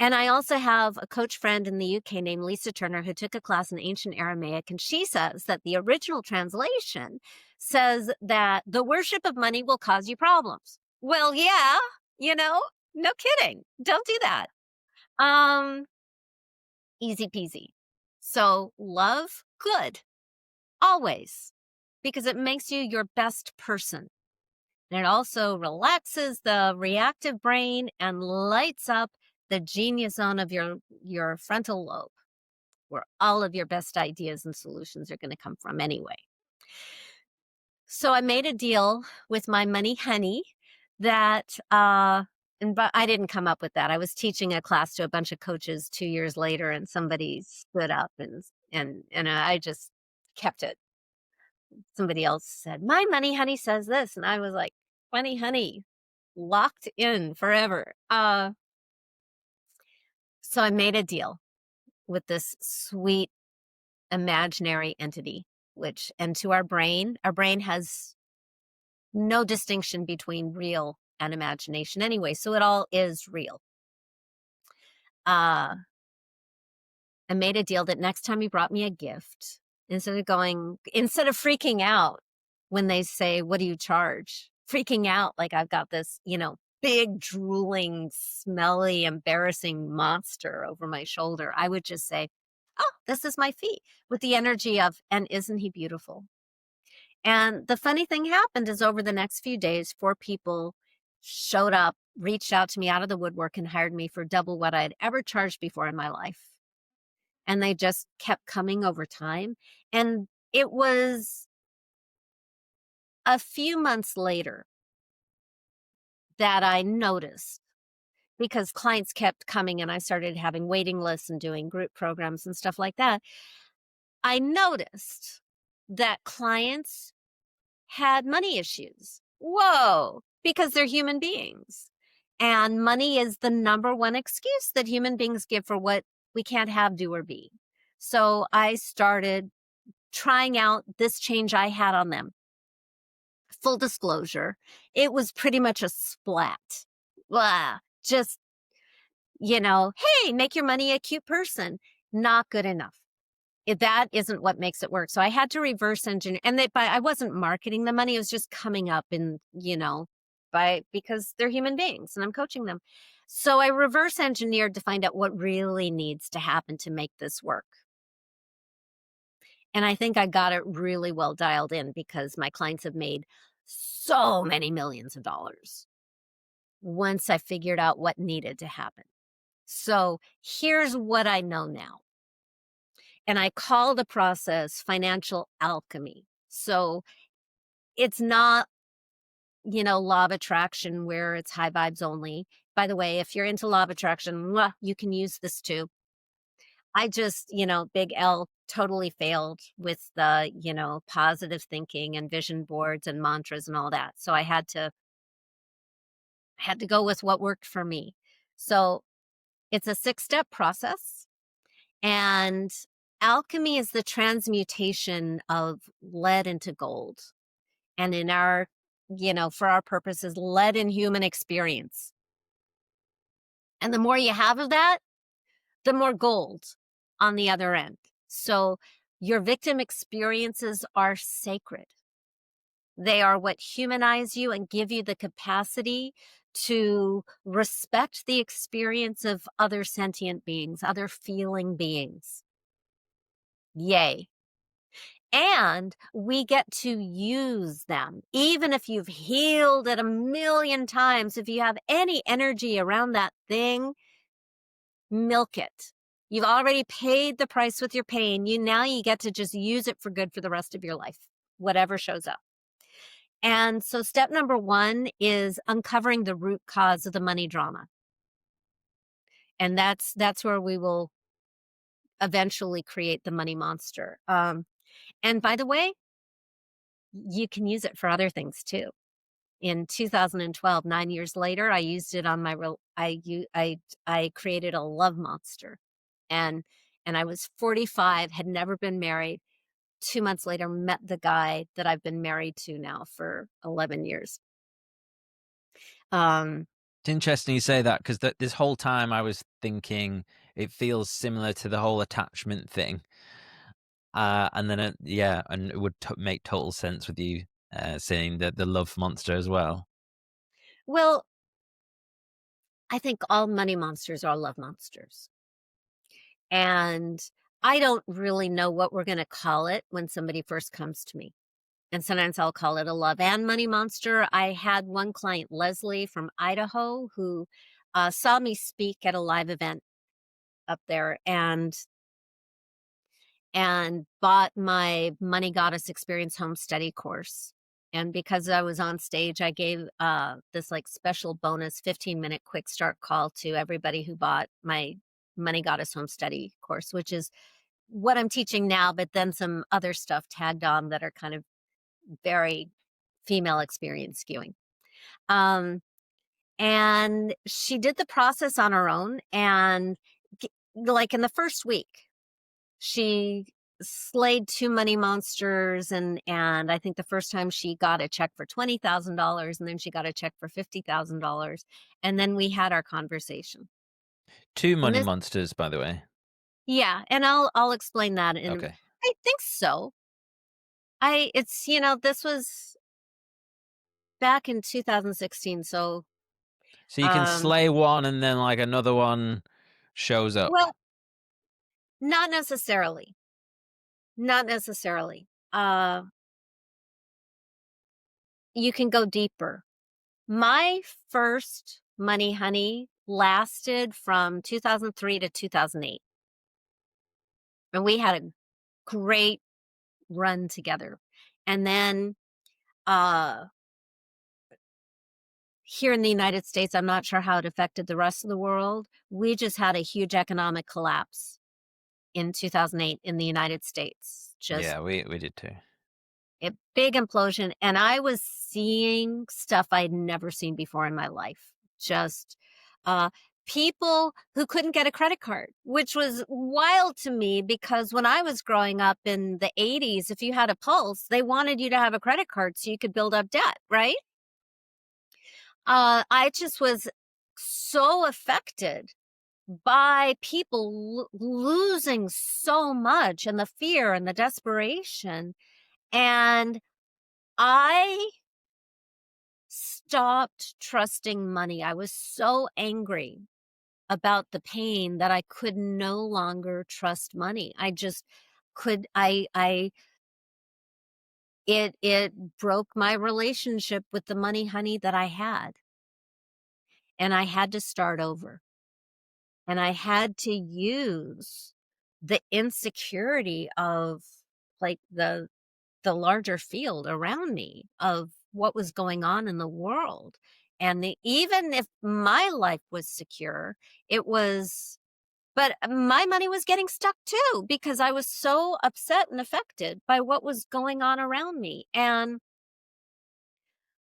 And I also have a coach friend in the UK named Lisa Turner who took a class in ancient Aramaic, and she says that the original translation says that the worship of money will cause you problems. Well, yeah, no kidding. Don't do that. Easy peasy. So love, good, always, because it makes you your best person. And it also relaxes the reactive brain and lights up the genius zone of your frontal lobe, where all of your best ideas and solutions are going to come from anyway. So I made a deal with my money honey that, but I didn't come up with that. I was teaching a class to a bunch of coaches 2 years later, and somebody stood up and I just kept it. Somebody else said, "My money honey says this," and I was like, "Money honey, locked in forever." So I made a deal with this sweet imaginary entity, and to our brain has no distinction between real and imagination anyway, so it all is real. I made a deal that next time he brought me a gift, instead of freaking out when they say, "What do you charge?" Freaking out like I've got this, big, drooling, smelly, embarrassing monster over my shoulder, I would just say, "Oh, this is my fee," with the energy of, "And isn't he beautiful?" And the funny thing happened is over the next few days, 4 people showed up, reached out to me out of the woodwork and hired me for double what I'd ever charged before in my life. And they just kept coming over time. And it was a few months later that I noticed, because clients kept coming and I started having waiting lists and doing group programs and stuff like that. I noticed that clients had money issues. Whoa, because they're human beings. And money is the number one excuse that human beings give for what we can't have, do, or be. So I started trying out this change I had on them. Full disclosure, it was pretty much a splat. Blah, just, hey, make your money a cute person. Not good enough. That isn't what makes it work. So I had to reverse engineer, and I wasn't marketing the money. It was just coming up because they're human beings and I'm coaching them. So I reverse engineered to find out what really needs to happen to make this work. And I think I got it really well dialed in because my clients have made so many millions of dollars once I figured out what needed to happen. So here's what I know now. And I call the process financial alchemy. So it's not, law of attraction where it's high vibes only. By the way, if you're into law of attraction, you can use this too. I just, big L, totally failed with the, positive thinking and vision boards and mantras and all that. So I had to go with what worked for me. So it's a 6-step process. And alchemy is the transmutation of lead into gold. And in our, for our purposes, lead in human experience. And the more you have of that, the more gold on the other end. So your victim experiences are sacred. They are what humanize you and give you the capacity to respect the experience of other sentient beings, other feeling beings. Yay. And we get to use them. Even if you've healed it a million times, if you have any energy around that thing, milk it. You've already paid the price with your pain. Now you get to just use it for good for the rest of your life, whatever shows up. And so step number 1 is uncovering the root cause of the money drama. And that's where we will eventually create the money monster. And by the way, you can use it for other things too. In 2012, 9 years later, I used it on my I created a love monster. And I was 45, had never been married. 2 months later, met the guy that I've been married to now for 11 years. It's interesting you say that, because this whole time I was thinking it feels similar to the whole attachment thing. And then, and it would make total sense with you saying that the love monster as well. Well, I think all money monsters are love monsters. And I don't really know what we're going to call it when somebody first comes to me. And sometimes I'll call it a love and money monster. I had one client, Leslie from Idaho, who saw me speak at a live event up there and bought my Money Goddess Experience Home Study course. And because I was on stage, I gave this like special bonus 15-minute quick start call to everybody who bought my Money Goddess Home Study course, which is what I'm teaching now, but then some other stuff tagged on that are kind of very female experience skewing. And she did the process on her own. And like in the first week, she slayed 2 money monsters. And I think the first time she got a check for $20,000, and then she got a check for $50,000. And then we had our conversation. 2 money monsters, by the way. Yeah. And I'll explain that. Okay. I think so. This was back in 2016. So you can slay one and then like another one shows up. Well, not necessarily. Not necessarily. You can go deeper. My first money honey lasted from 2003 to 2008. And we had a great run together. And then here in the United States, I'm not sure how it affected the rest of the world. We just had a huge economic collapse in 2008 in the United States. Yeah, we did too. A big implosion. And I was seeing stuff I'd never seen before in my life. Just people who couldn't get a credit card, which was wild to me because when I was growing up in the 80s, if you had a pulse, they wanted you to have a credit card so you could build up debt, right? I just was so affected by people losing so much and the fear and the desperation. And I stopped trusting money. I was so angry about the pain that I could no longer trust money. I just could, it broke my relationship with the money honey that I had. And I had to start over. And I had to use the insecurity of like the larger field around me of what was going on in the world. And even if my life was secure, but my money was getting stuck too, because I was so upset and affected by what was going on around me. And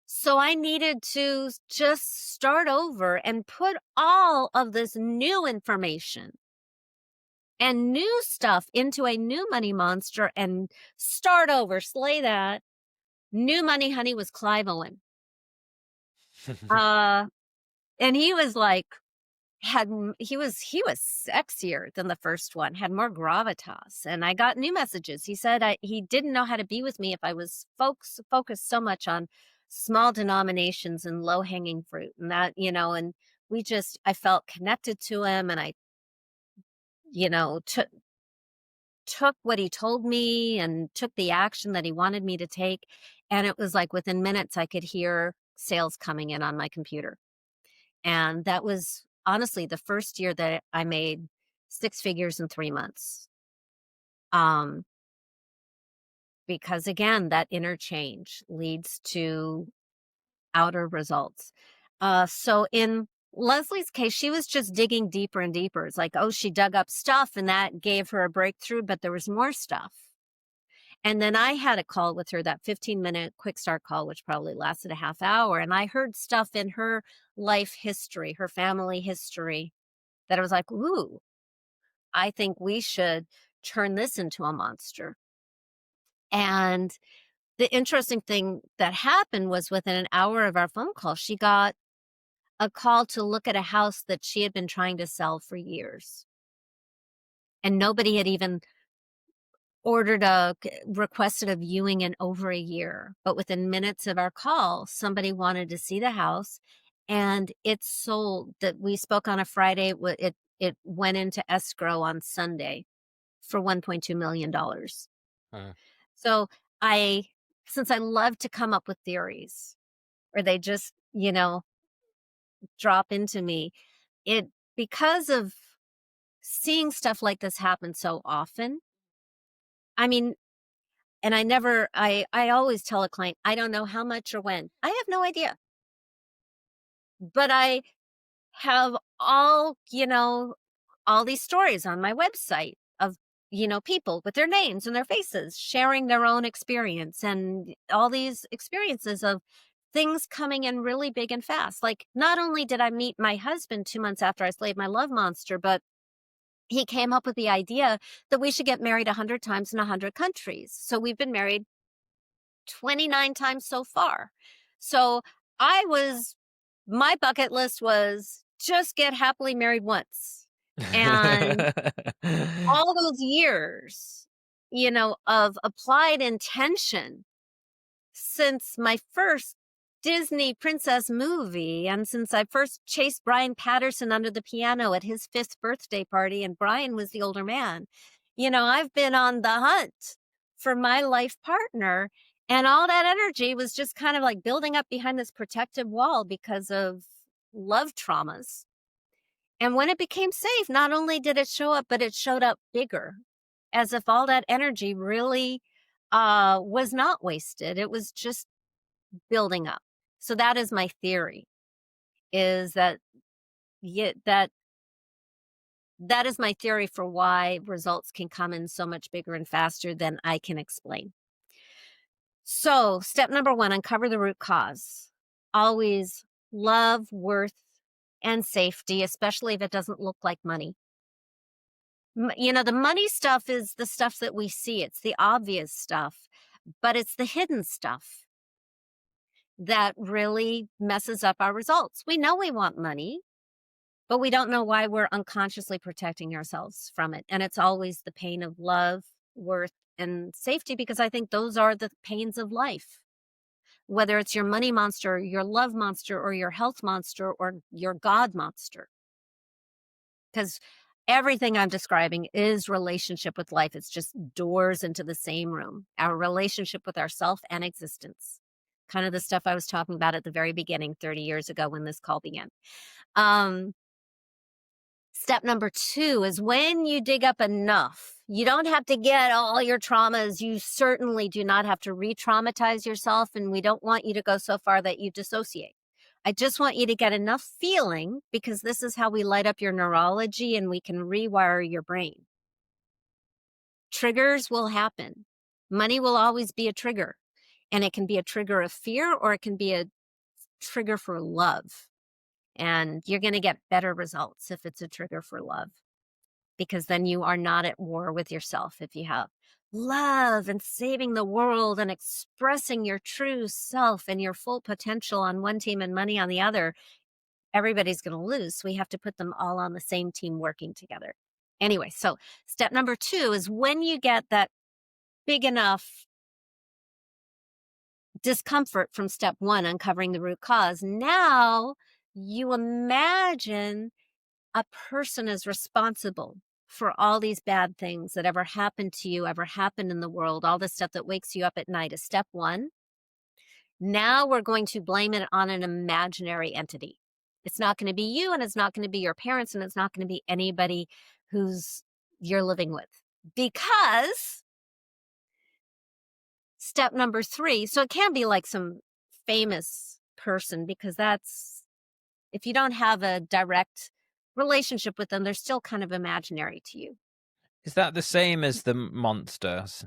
so I needed to just start over and put all of this new information and new stuff into a new money monster and start over, slay that. New money honey was Clive Owen. And he was like, he was sexier than the first one, had more gravitas. And I got new messages. He said he didn't know how to be with me if I was focused so much on small denominations and low hanging fruit. And that, and I felt connected to him, and I, took what he told me and took the action that he wanted me to take. And it was like within minutes, I could hear sales coming in on my computer. And that was honestly the first year that I made six figures in 3 months. Um, because again, that inner change leads to outer results. So in Leslie's case, she was just digging deeper and deeper. It's like, oh, she dug up stuff and that gave her a breakthrough, but there was more stuff. And then I had a call with her, that 15-minute quick start call, which probably lasted a half hour. And I heard stuff in her life history, her family history, that I was like, ooh, I think we should turn this into a monster. And the interesting thing that happened was within an hour of our phone call, she got a call to look at a house that she had been trying to sell for years. And nobody had even requested a viewing in over a year. But within minutes of our call, somebody wanted to see the house, and it sold. That we spoke on a Friday. It went into escrow on Sunday for $1.2 million. Uh, So since I love to come up with theories, or they just, drop into me, because of seeing stuff like this happen so often. I mean, and I always tell a client, I don't know how much or when. I have no idea. But I have all these stories on my website of, people with their names and their faces sharing their own experience, and all these experiences of things coming in really big and fast. Like, not only did I meet my husband 2 months after I slayed my love monster, but he came up with the idea that we should get married 100 times in 100 countries. So we've been married 29 times so far. So my bucket list was just get happily married once. And all those years, of applied intention since my first Disney princess movie, and since I first chased Brian Patterson under the piano at his 5th birthday party, and Brian was the older man. I've been on the hunt for my life partner, and all that energy was just kind of like building up behind this protective wall because of love traumas. And when it became safe, not only did it show up, but it showed up bigger, as if all that energy really was not wasted. It was just building up. So that is my theory, is that that is my theory for why results can come in so much bigger and faster than I can explain. So step number 1, uncover the root cause. Always love, worth, and safety, especially if it doesn't look like money. The money stuff is the stuff that we see. It's the obvious stuff, but it's the hidden stuff that really messes up our results. We know we want money, but we don't know why we're unconsciously protecting ourselves from it. And it's always the pain of love, worth, and safety, because I think those are the pains of life. Whether it's your money monster, your love monster, or your health monster, or your God monster. Because everything I'm describing is relationship with life. It's just doors into the same room, our relationship with ourself and existence. Kind of the stuff I was talking about at the very beginning 30 years ago when this call began. Step number 2 is when you dig up enough. You don't have to get all your traumas. You certainly do not have to re-traumatize yourself, and we don't want you to go so far that you dissociate. I just want you to get enough feeling, because this is how we light up your neurology and we can rewire your brain. Triggers will happen. Money will always be a trigger, and it can be a trigger of fear, or it can be a trigger for love. And you're going to get better results if it's a trigger for love, because then you are not at war with yourself. If you have love and saving the world and expressing your true self and your full potential on one team and money on the other, everybody's going to lose. So we have to put them all on the same team working together. Anyway, so step number 2 is when you get that big enough discomfort from step 1, uncovering the root cause. Now you imagine a person is responsible for all these bad things that ever happened to you, ever happened in the world, all the stuff that wakes you up at night is step 1. Now we're going to blame it on an imaginary entity. It's not going to be you, and it's not going to be your parents, and it's not going to be anybody who's you're living with. Because step number 3, so it can be like some famous person, because that's, if you don't have a direct relationship with them, they're still kind of imaginary to you. Is that the same as the monsters?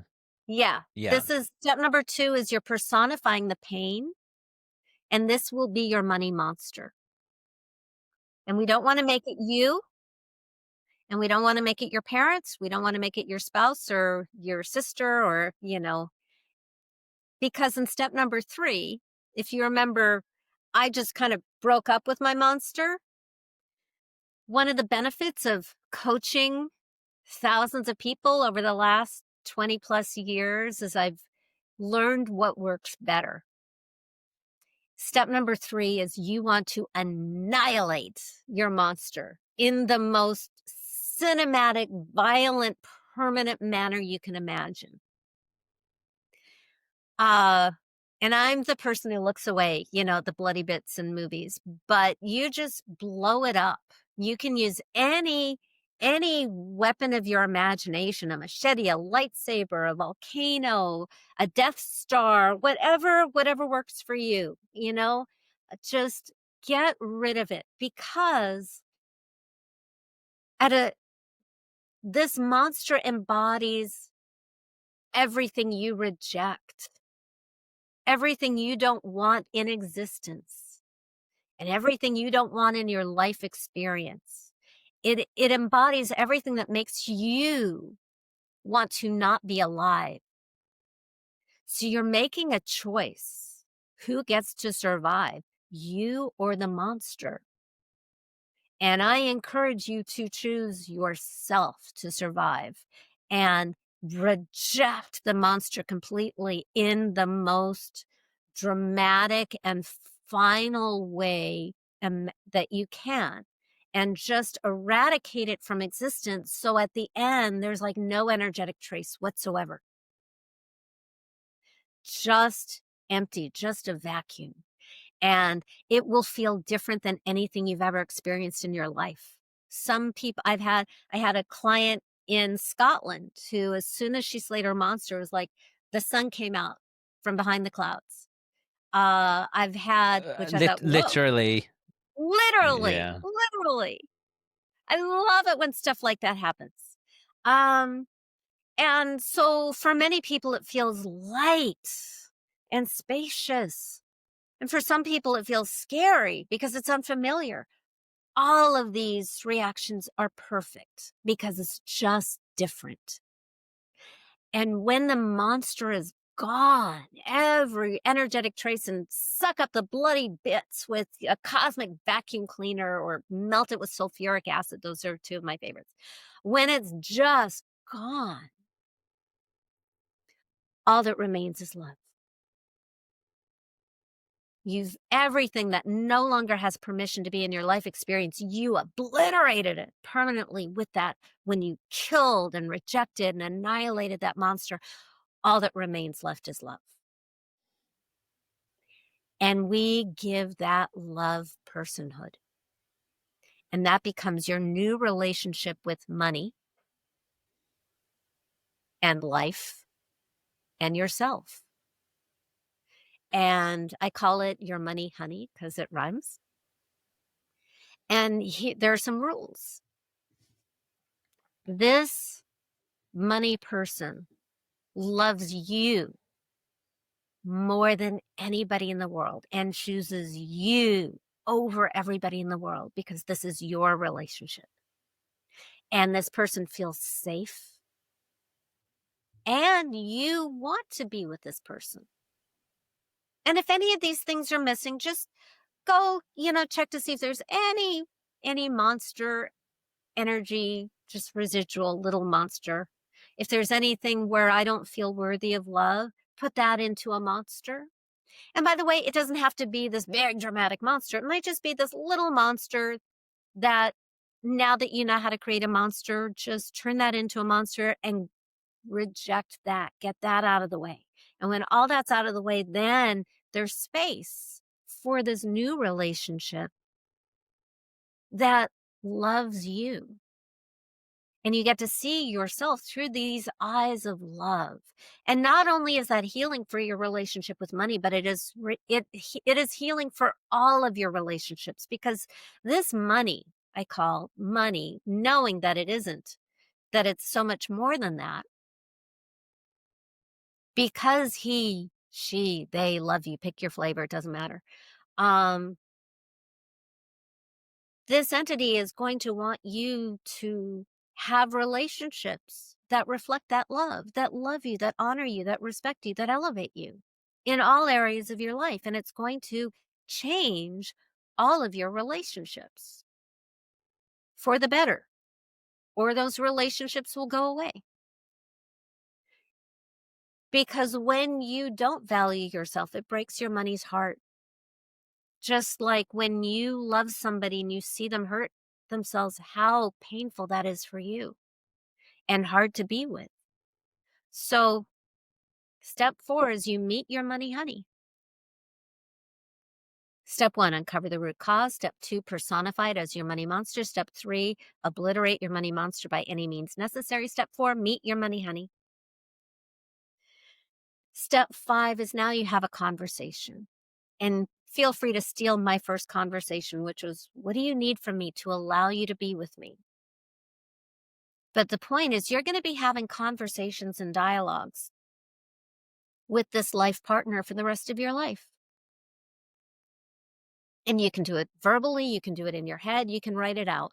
Yeah. Yeah. This is step number 2 is you're personifying the pain, and this will be your money monster. And we don't want to make it you, and we don't want to make it your parents. We don't want to make it your spouse or your sister or, because in step number 3, if you remember, I just kind of broke up with my monster. One of the benefits of coaching thousands of people over the last 20 plus years is I've learned what works better. Step number 3 is you want to annihilate your monster in the most cinematic, violent, permanent manner you can imagine. And I'm the person who looks away, the bloody bits in movies, but you just blow it up. You can use any weapon of your imagination, a machete, a lightsaber, a volcano, a Death Star, whatever works for you, just get rid of it, because this monster embodies everything you reject, everything you don't want in existence, and everything you don't want in your life experience. It embodies everything that makes you want to not be alive. So you're making a choice. Who gets to survive, you or the monster? And I encourage you to choose yourself to survive and reject the monster completely in the most dramatic and final way that you can, and just eradicate it from existence. So at the end, there's like no energetic trace whatsoever. Just empty, just a vacuum. And it will feel different than anything you've ever experienced in your life. Some people I had a client in Scotland who, as soon as she slayed her monster, was like the sun came out from behind the clouds. I've had, which I thought, whoa, Literally. literally, Yeah. literally. I love it when stuff like that happens. Um, and so for many people, it feels light and spacious. And for some people, it feels scary because it's unfamiliar. All of these reactions are perfect because it's just different. And when the monster is gone, every energetic trace, and suck up the bloody bits with a cosmic vacuum cleaner or melt it with sulfuric acid. Those are 2 of my favorites. When it's just gone, all that remains is love. You've everything that no longer has permission to be in your life experience, you obliterated it permanently with that when you killed and rejected and annihilated that monster. All that remains left is love. And we give that love personhood. And that becomes your new relationship with money and life and yourself. And I call it your money honey because it rhymes. And there are some rules. This money person loves you more than anybody in the world and chooses you over everybody in the world because this is your relationship. And this person feels safe. And you want to be with this person. And if any of these things are missing, just go, check to see if there's any monster energy, just residual little monster. If there's anything where I don't feel worthy of love, put that into a monster. And by the way, it doesn't have to be this big dramatic monster. It might just be this little monster that, now that you know how to create a monster, just turn that into a monster and reject that. Get that out of the way. And when all that's out of the way, then there's space for this new relationship that loves you. And you get to see yourself through these eyes of love. And not only is that healing for your relationship with money, but it is healing for all of your relationships, because this money, I call money, knowing that it isn't, that it's so much more than that, because he, she, they love you. Pick your flavor, it doesn't matter. This entity is going to want you to have relationships that reflect that love you, that honor you, that respect you, that elevate you in all areas of your life. And it's going to change all of your relationships for the better, or those relationships will go away. Because when you don't value yourself, it breaks your money's heart. Just like when you love somebody and you see them hurt themselves, how painful that is for you and hard to be with. So step 4 is you meet your money honey. Step 1, uncover the root cause. Step 2, personify it as your money monster. Step 3, obliterate your money monster by any means necessary. Step 4, meet your money honey. Step 5 is now you have a conversation. And feel free to steal my first conversation, which was, what do you need from me to allow you to be with me? But the point is, you're going to be having conversations and dialogues with this life partner for the rest of your life. And you can do it verbally, you can do it in your head, you can write it out.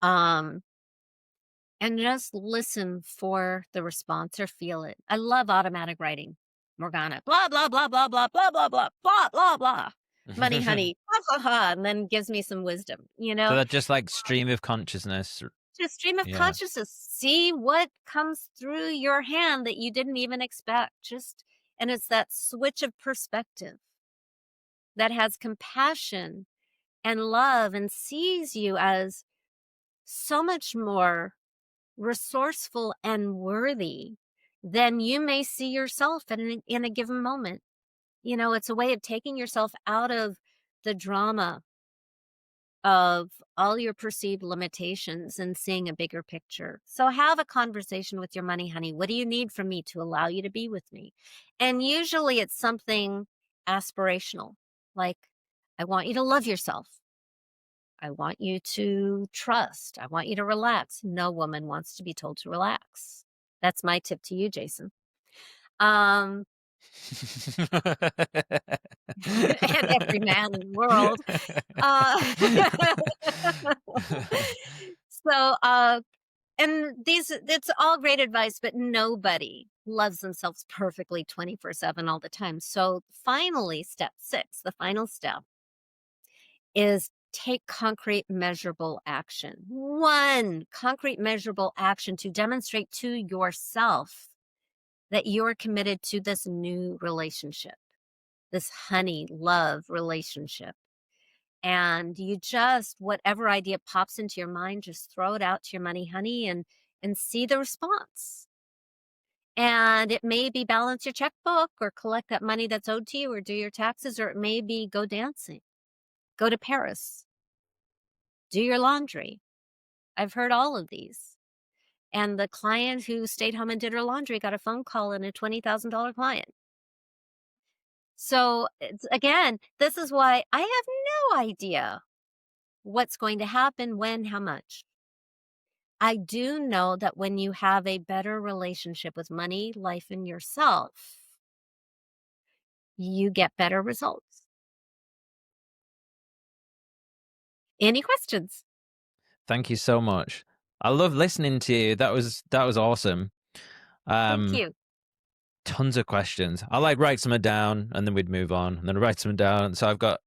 And just listen for the response or feel it. I love automatic writing. Morgana, blah, blah, blah, blah, blah, blah, blah, blah, blah, blah, blah. Money, honey, blah, blah, blah, and then gives me some wisdom, So that's just like stream of consciousness. Just stream of Yeah. consciousness. See what comes through your hand that you didn't even expect. And it's that switch of perspective that has compassion and love and sees you as so much more resourceful and worthy than you may see yourself in a given moment. You know, it's a way of taking yourself out of the drama of all your perceived limitations and seeing a bigger picture. So have a conversation with your money honey. What do you need from me to allow you to be with me? And usually it's something aspirational, like, I want you to love yourself. I want you to trust. I want you to relax. No woman wants to be told to relax. That's my tip to you, Jason. And every man in the world. So, and it's all great advice, but nobody loves themselves perfectly 24/7 all the time. So finally, step 6, the final step, is take concrete, measurable action. One concrete, measurable action to demonstrate to yourself that you're committed to this new relationship, this honey love relationship. And you just, whatever idea pops into your mind, just throw it out to your money honey and see the response. And it may be balance your checkbook or collect that money that's owed to you or do your taxes, or it may be go dancing, go to Paris, do your laundry. I've heard all of these. And the client who stayed home and did her laundry got a phone call and a $20,000 client. So again, this is why I have no idea what's going to happen, when, how much. I do know that when you have a better relationship with money, life, and yourself, you get better results. Any questions? Thank you so much. I love listening to you. That was awesome. Thank you. Tons of questions. I like write some down and then we'd move on, and then write some down. So I've got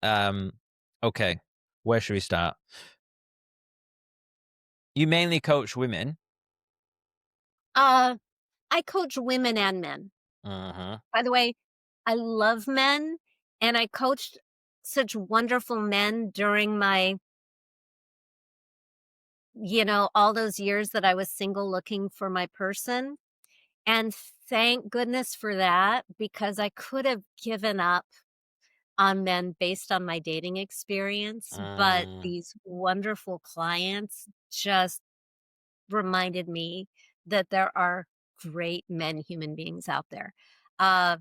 okay, where should we start? You mainly coach women. I coach women and men. Mhm. By the way, I love men, and I coached such wonderful men during my, all those years that I was single looking for my person. And thank goodness for that, because I could have given up on men based on my dating experience. But Mm. these wonderful clients just reminded me that there are great men, human beings out there. Uh,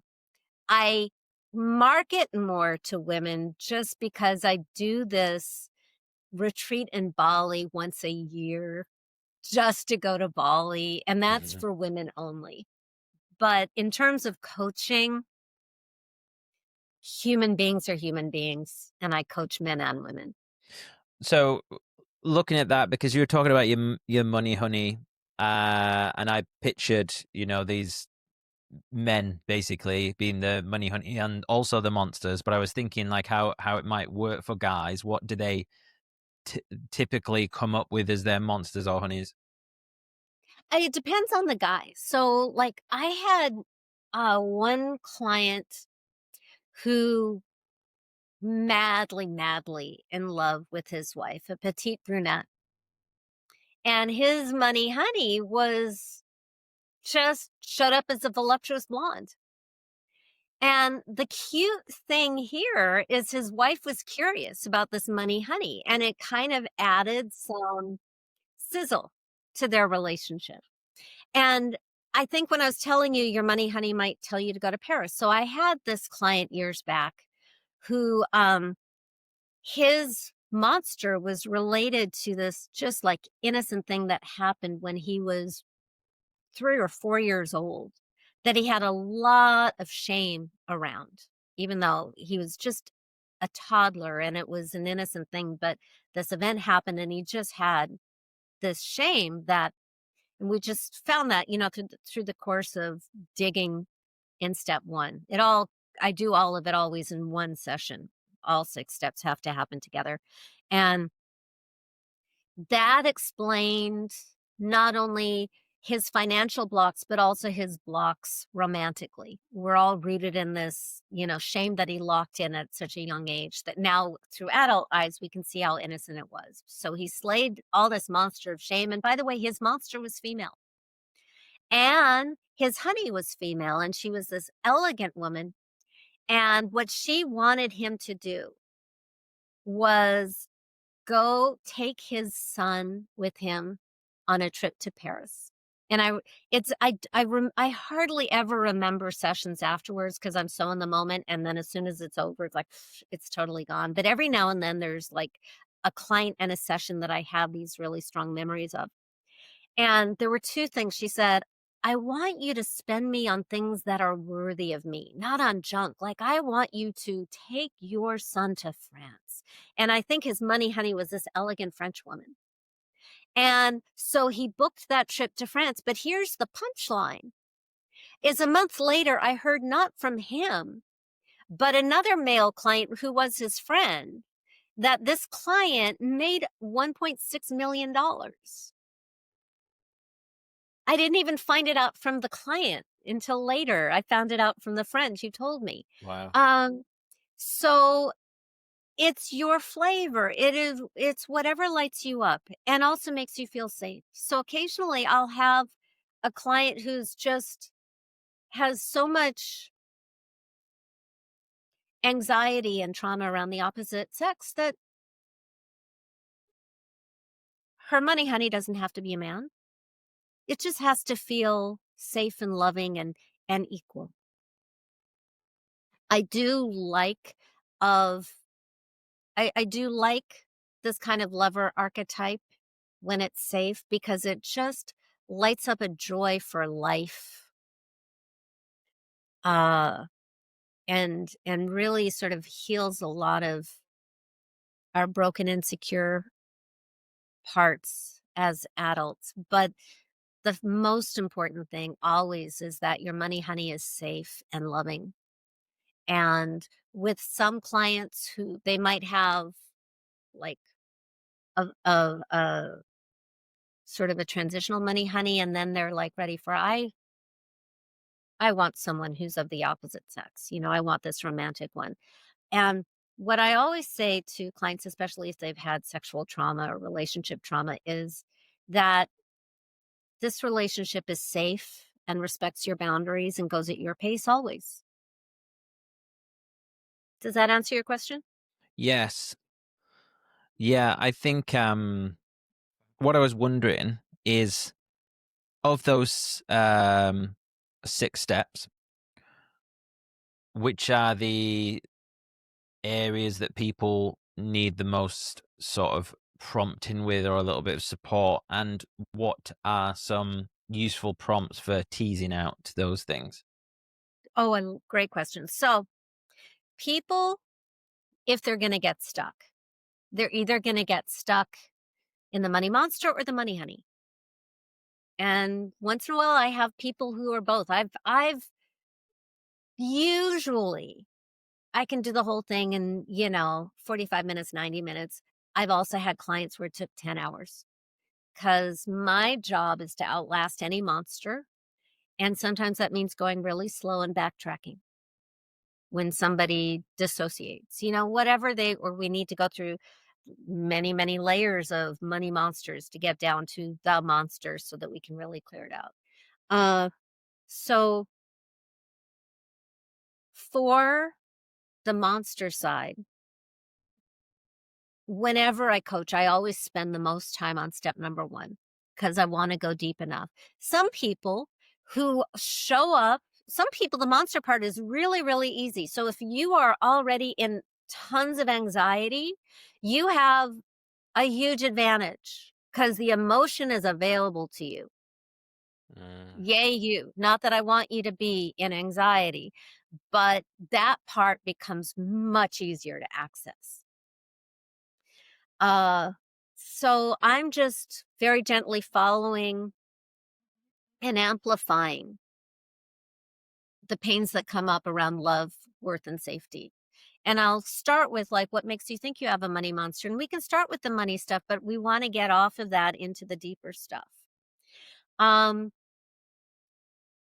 I market more to women just because I do this retreat in Bali once a year just to go to Bali, and that's Mhm. for women only. But in terms of coaching, human beings are human beings, and I coach men and women. So, looking at that, because you were talking about your money honey, and I pictured, these men basically being the money honey and also the monsters, but I was thinking like how it might work for guys. What do they t typically come up with as their monsters or honeys? It depends on the guy. So, like, I had one client who madly, madly in love with his wife, a petite brunette. And his money honey was just shut up as a voluptuous blonde. And the cute thing here is his wife was curious about this money honey, and it kind of added some sizzle to their relationship. And I think when I was telling you your money honey might tell you to go to Paris. So I had this client years back who his monster was related to this just like innocent thing that happened when he was 3 or 4 years old, that he had a lot of shame around, even though he was just a toddler and it was an innocent thing. But this event happened and he just had this shame that, and we just found that, through the course of digging in step one. I do all of it always in one session. All 6 steps have to happen together. And that explained not only his financial blocks, but also his blocks romantically. We're all rooted in this, shame that he locked in at such a young age that now through adult eyes, we can see how innocent it was. So he slayed all this monster of shame. And by the way, his monster was female and his honey was female. And she was this elegant woman. And what she wanted him to do was go take his son with him on a trip to Paris. And I hardly ever remember sessions afterwards because I'm so in the moment, and then as soon as it's over, it's like, it's totally gone. But every now and then there's like a client and a session that I have these really strong memories of. And there were 2 things she said, "I want you to spend me on things that are worthy of me, not on junk. Like, I want you to take your son to France." And I think his money honey was this elegant French woman. And so he booked that trip to France, but here's the punchline, is a month later, I heard not from him, but another male client who was his friend, that this client made $1.6 million dollars. I didn't even find it out from the client until later. I found it out from the friend who told me. Wow. Um, so it's your flavor. It's whatever lights you up and also makes you feel safe. So occasionally I'll have a client who's just has so much anxiety and trauma around the opposite sex that her money honey doesn't have to be a man. It just has to feel safe and loving and equal. I do like of I do like this kind of lover archetype when it's safe because it just lights up a joy for life, uh, and really sort of heals a lot of our broken, insecure parts as adults. But the most important thing always is that your money honey is safe and loving. And with some clients who they might have like a sort of a transitional money honey, and then they're like ready for I want someone who's of the opposite sex. I want this romantic one. And what I always say to clients, especially if they've had sexual trauma or relationship trauma, is that this relationship is safe and respects your boundaries and goes at your pace always. Does that answer your question? Yes. Yeah, I think what I was wondering is, of those 6 steps, which are the areas that people need the most sort of prompting with, or a little bit of support, and what are some useful prompts for teasing out those things? Oh, and great question. So, people, if they're going to get stuck, they're either going to get stuck in the money monster or the money honey. And once in a while, I have people who are both. I've usually I can do the whole thing in 45 minutes, 90 minutes. I've also had clients where it took 10 hours because my job is to outlast any monster. And sometimes that means going really slow and backtracking when somebody dissociates, whatever or we need to go through many, many layers of money monsters to get down to the monster so that we can really clear it out. Uh, so for the monster side, whenever I coach, I always spend the most time on step number 1 because I want to go deep enough. Some people who show up, some people, the monster part is really, really easy. So if you are already in tons of anxiety, you have a huge advantage because the emotion is available to you. Mm, Yay, you. Not that I want you to be in anxiety, but that part becomes much easier to access. Uh, so I'm just very gently following and amplifying the pains that come up around love, worth, and safety. And I'll start with like, what makes you think you have a money monster? And we can start with the money stuff, but we want to get off of that into the deeper stuff. Um,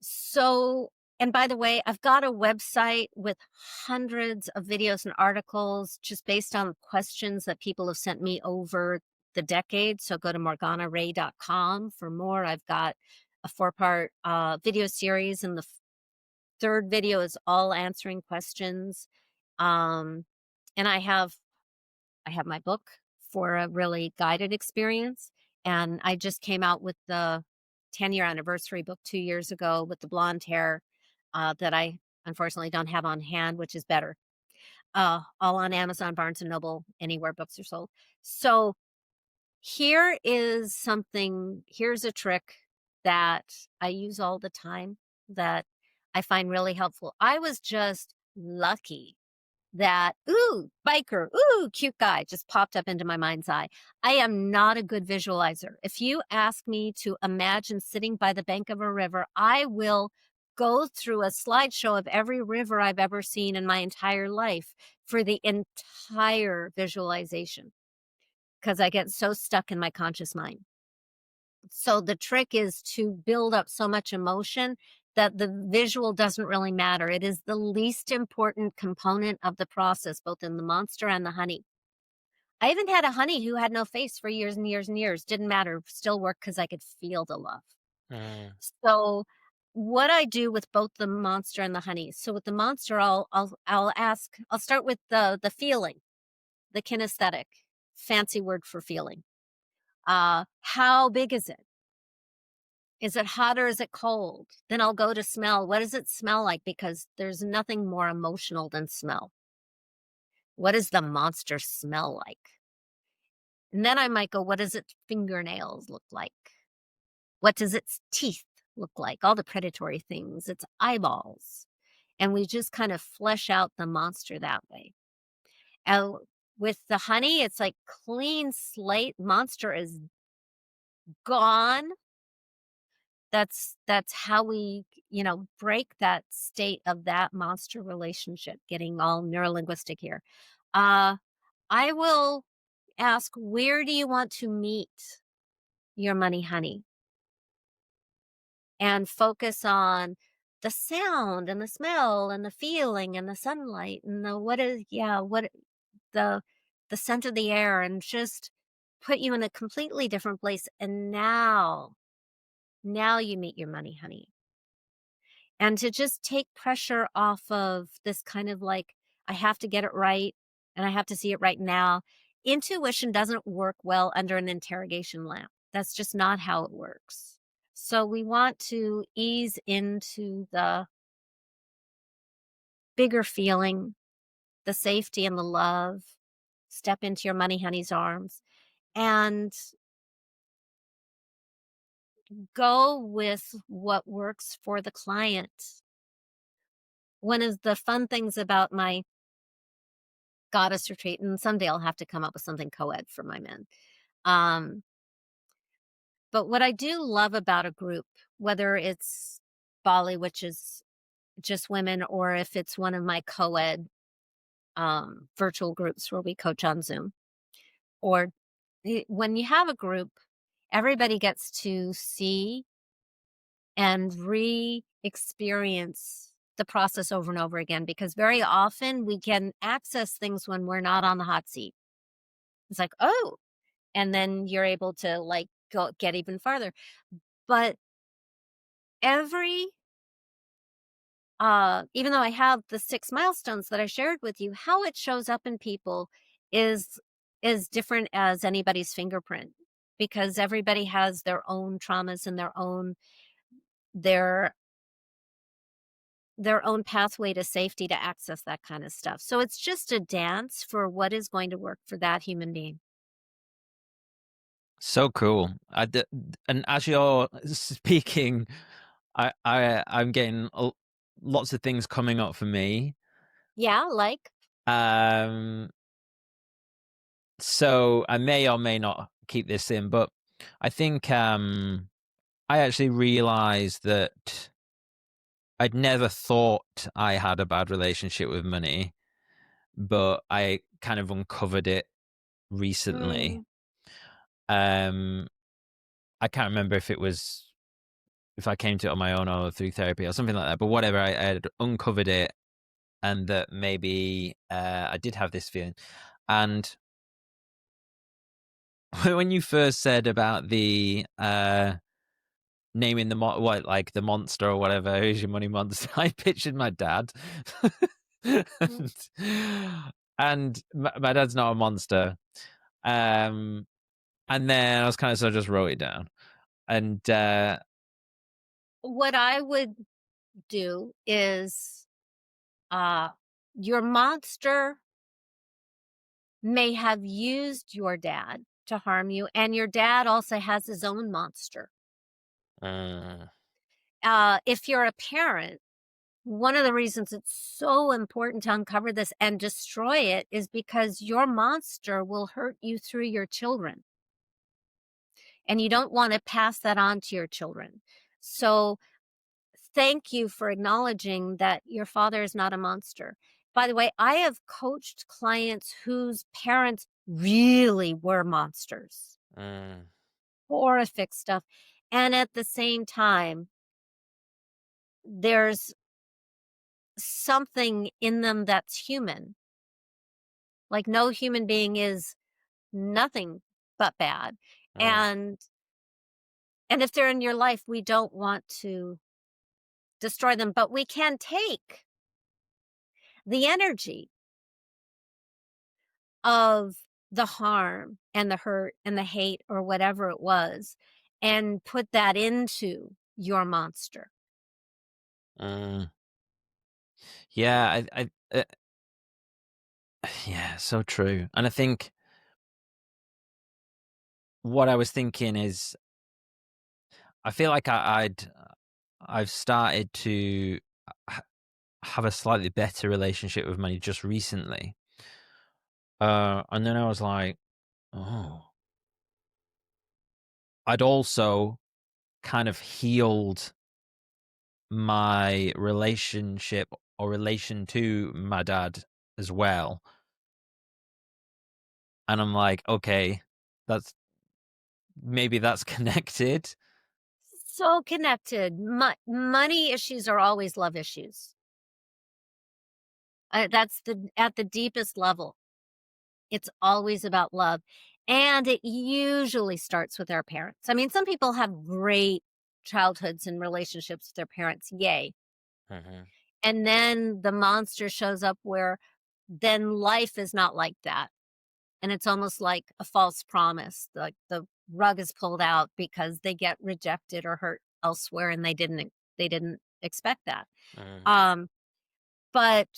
So, and by the way, I've got a website with hundreds of videos and articles just based on questions that people have sent me over the decade. So go to morganarae.com for more. I've got a 4-part video series, and the third video is all answering questions. Um, and I have my book for a really guided experience. And I just came out with the 10-year anniversary book 2 years ago with the blonde hair that I unfortunately don't have on hand, which is better. All on Amazon, Barnes and Noble, anywhere books are sold. So here's a trick that I use all the time that I find really helpful. I was just lucky that, ooh, biker, ooh, cute guy just popped up into my mind's eye. I am not a good visualizer. If you ask me to imagine sitting by the bank of a river, I will go through a slideshow of every river I've ever seen in my entire life for the entire visualization because I get so stuck in my conscious mind. So the trick is to build up so much emotion that the visual doesn't really matter. It is the least important component of the process, both in the monster and the honey. I even had a honey who had no face for years and years and years. Didn't matter, still worked because I could feel the love. mm, So what I do with both the monster and the honey. So with the monster, I'll start with the feeling, the kinesthetic, fancy word for feeling. How big is it? Is it hot or is it cold? Then I'll go to smell. What does it smell like? Because there's nothing more emotional than smell. What does the monster smell like? And then I might go, what does its fingernails look like? What does its teeth look like? All the predatory things, its eyeballs. And we just kind of flesh out the monster that way. And with the honey, it's like clean slate. Monster is gone. That's how we, break that state of that monster relationship, getting all neurolinguistic here. Uh, I will ask, where do you want to meet your money honey? And focus on the sound and the smell and the feeling and the sunlight and the the scent of the air, and just put you in a completely different place. And now you meet your money honey. And to just take pressure off of this kind of like, I have to get it right and I have to see it right now. Intuition doesn't work well under an interrogation lamp. That's just not how it works. So we want to ease into the bigger feeling, the safety and the love, step into your money honey's arms, and go with what works for the client. One of the fun things about my goddess retreat, and someday I'll have to come up with something co-ed for my men. Um, but what I do love about a group, whether it's Bali, which is just women, or if it's one of my co-ed virtual groups where we coach on Zoom, or when you have a group, everybody gets to see and re-experience the process over and over again, because very often we can access things when we're not on the hot seat. It's like, oh, and then you're able to like go get even farther. But every even though I have the 6 milestones that I shared with you, how it shows up in people is different as anybody's fingerprint, because everybody has their own traumas and their their own pathway to safety to access that kind of stuff. So it's just a dance for what is going to work for that human being. So cool. And as you're speaking, I'm getting lots of things coming up for me. Yeah, like, Um, so I may or may not keep this in, but I think I actually realized that I'd never thought I had a bad relationship with money, but I kind of uncovered it recently. mm, Um, I can't remember if I came to it on my own or through therapy or something like that, but whatever, I had uncovered it, and that maybe I did have this feeling. And when you first said about the naming the like the monster or whatever, who's your money monster, I pictured my dad. mm. and my dad's not a monster. And then I was kind of sort of just wrote it down. And What I would do is, uh, your monster may have used your dad to harm you, and your dad also has his own monster. uh, If you're a parent, one of the reasons it's so important to uncover this and destroy it is because your monster will hurt you through your children, and you don't want to pass that on to your children. So thank you for acknowledging that your father is not a monster. By the way, I have coached clients whose parents really were monsters, uh, horrific stuff. And at the same time, there's something in them that's human. Like, no human being is nothing but bad. uh, And if they're in your life, we don't want to destroy them, but we can take the energy of the harm and the hurt and the hate or whatever it was, and put that into your monster. uh, yeah, yeah, so true. And I think what I was thinking is, I feel like I've started to ha- have a slightly better relationship with money just recently. And then I was like, oh, I'd also kind of healed my relationship or relation to my dad as well. And I'm like, okay, that's maybe that's connected. So connected. Money issues are always love issues. That's at the deepest level. It's always about love, and it usually starts with our parents. I mean, some people have great childhoods and relationships with their parents, yay. Mhm. And then the monster shows up where then life is not like that, and it's almost like a false promise, like the rug is pulled out because they get rejected or hurt elsewhere, and they didn't expect that. Mhm. Um, but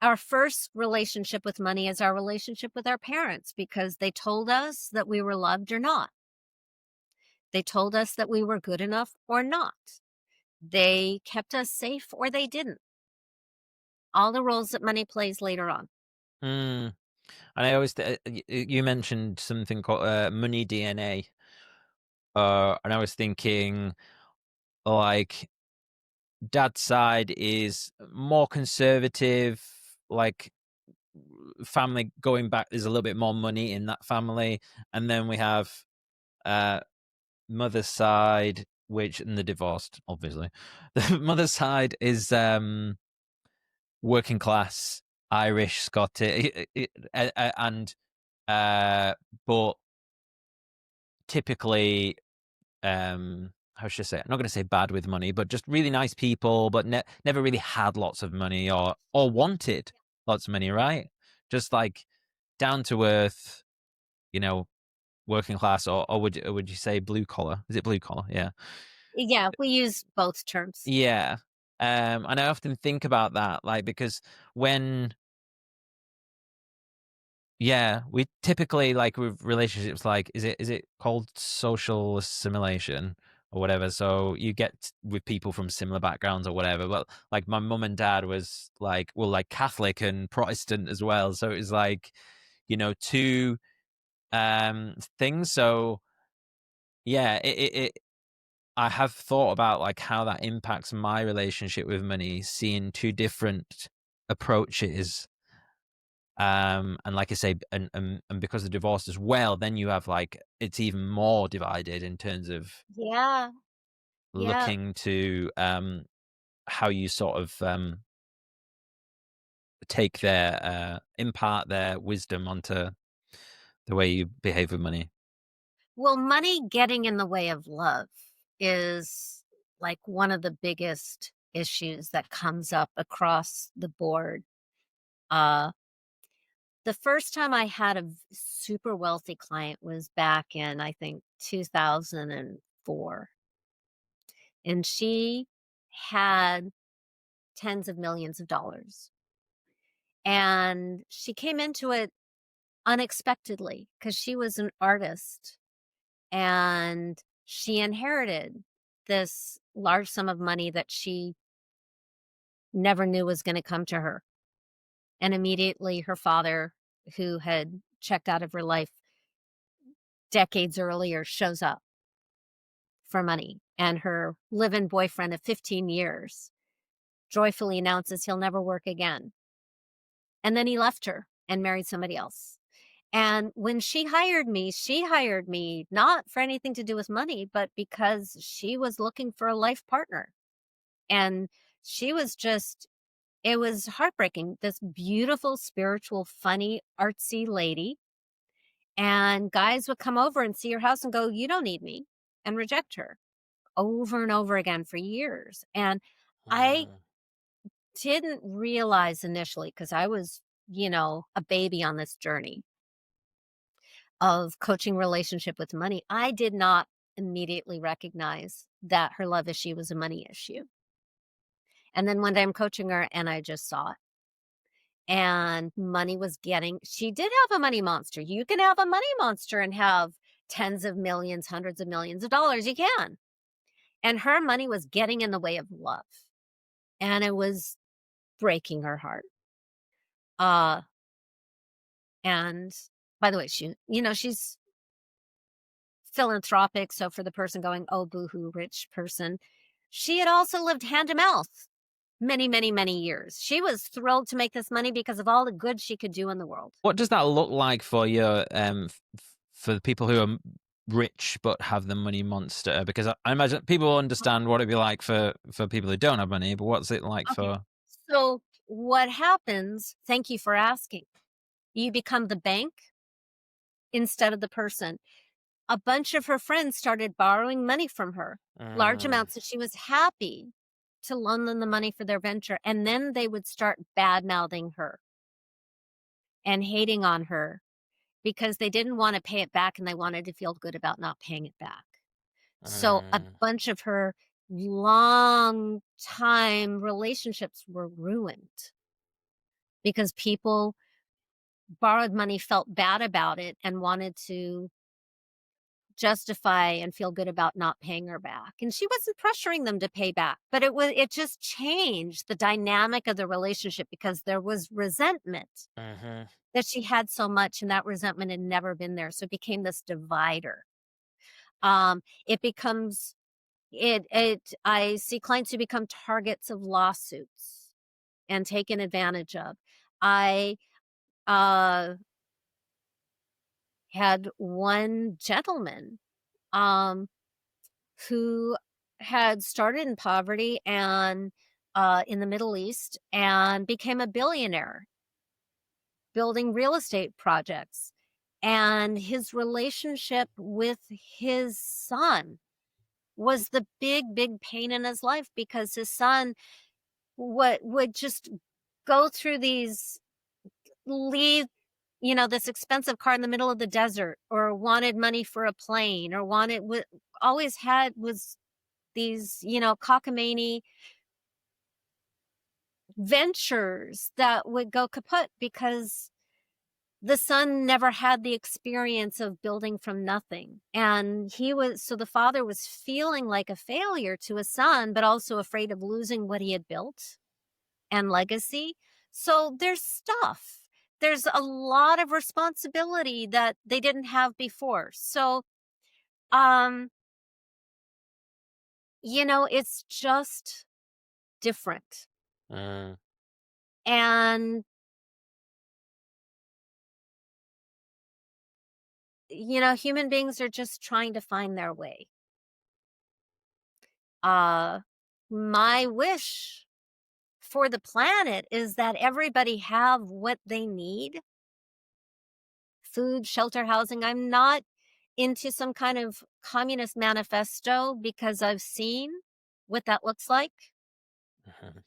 our first relationship with money is our relationship with our parents because they told us that we were loved or not. They told us that we were good enough or not. They kept us safe or they didn't. All the roles that money plays later on. Mm. And I always you mentioned something called money DNA, and I was thinking like dad's side is more conservative, like family going back. There's a little bit more money in that family, and then we have uh mother's side, which and the divorced, obviously. The mother's side is working class, Irish, Scottish, and uh, but typically, how should I say it? I'm not going to say bad with money, but just really nice people, but never really had lots of money or wanted lots of money, right? Just like down to earth, you know, working class, or would you say blue collar? Is it blue collar? Yeah. Yeah, we use both terms. Yeah. And I often think about that, like, because when, yeah, we typically, like, with relationships, like, is it called social assimilation or whatever? So you get with people from similar backgrounds or whatever. But like, my mum and dad was like, well, like Catholic and Protestant as well. So it was like, two things. So yeah, I have thought about like how that impacts my relationship with money, seeing two different approaches. And like I say, and because of divorce as well, then you have like it's even more divided in terms of Yeah, yeah. looking to how you sort of take their impart their wisdom onto the way you behave with money. Well, money getting in the way of love is like one of the biggest issues that comes up across the board. Uh, the first time I had a super wealthy client was back in, I think, 2004. And she had tens of millions of dollars. And she came into it unexpectedly because she was an artist and she inherited this large sum of money that she never knew was going to come to her. And immediately her father, who had checked out of her life decades earlier, shows up for money. And her live in boyfriend of 15 years joyfully announces he'll never work again. And then he left her and married somebody else. And when she hired me not for anything to do with money, but because she was looking for a life partner. And she was just, it was heartbreaking. This beautiful, spiritual, funny, artsy lady. And guys would come over and see her house and go, "You don't need me," and reject her over and over again for years. And I Mm, didn't realize initially because I was, a baby on this journey of coaching relationship with money. I did not immediately recognize that her love issue was a money issue. And then one day I'm coaching her and I just saw it. And money was getting, she did have a money monster. You can have a money monster and have tens of millions, hundreds of millions of dollars. You can. And her money was getting in the way of love. And it was breaking her heart. Uh, and by the way, she's philanthropic. So for the person going, "Oh, boohoo, rich person," she had also lived hand to mouth many, many, many years. She was thrilled to make this money because of all the good she could do in the world. what does that look like for you? For the people who are rich but have the money monster? Because I imagine people understand what it'd be like for people who don't have money, but what's it like Okay. for? So what happens, thank you for asking. You become the bank instead of the person. A bunch of her friends started borrowing money from her, large Mm, amounts, and she was happy to loan them the money for their venture. And then they would start bad mouthing her and hating on her because they didn't want to pay it back and they wanted to feel good about not paying it back. So a mm, bunch of her long time relationships were ruined because people borrowed money, felt bad about it, and wanted to justify and feel good about not paying her back. And she wasn't pressuring them to pay back, but it just changed the dynamic of the relationship because there was resentment mhm, that she had so much and that resentment had never been there. So it became this divider. It becomes I see clients who become targets of lawsuits and taken advantage of. I uh had one gentleman um who had started in poverty and in the Middle East and became a billionaire building real estate projects. And his relationship with his son was the big pain in his life because his son would just go through these leave this expensive car in the middle of the desert or wanted money for a plane or always had was these cockamamie ventures that would go kaput because the son never had the experience of building from nothing. And the father was feeling like a failure to his son, but also afraid of losing what he had built and legacy. So there's a lot of responsibility that they didn't have before. So, um, it's just different. mm, And, human beings are just trying to find their way. Uh, my wish for the planet is that everybody have what they need: food, shelter, housing. I'm not into some kind of communist manifesto because I've seen what that looks like mhm,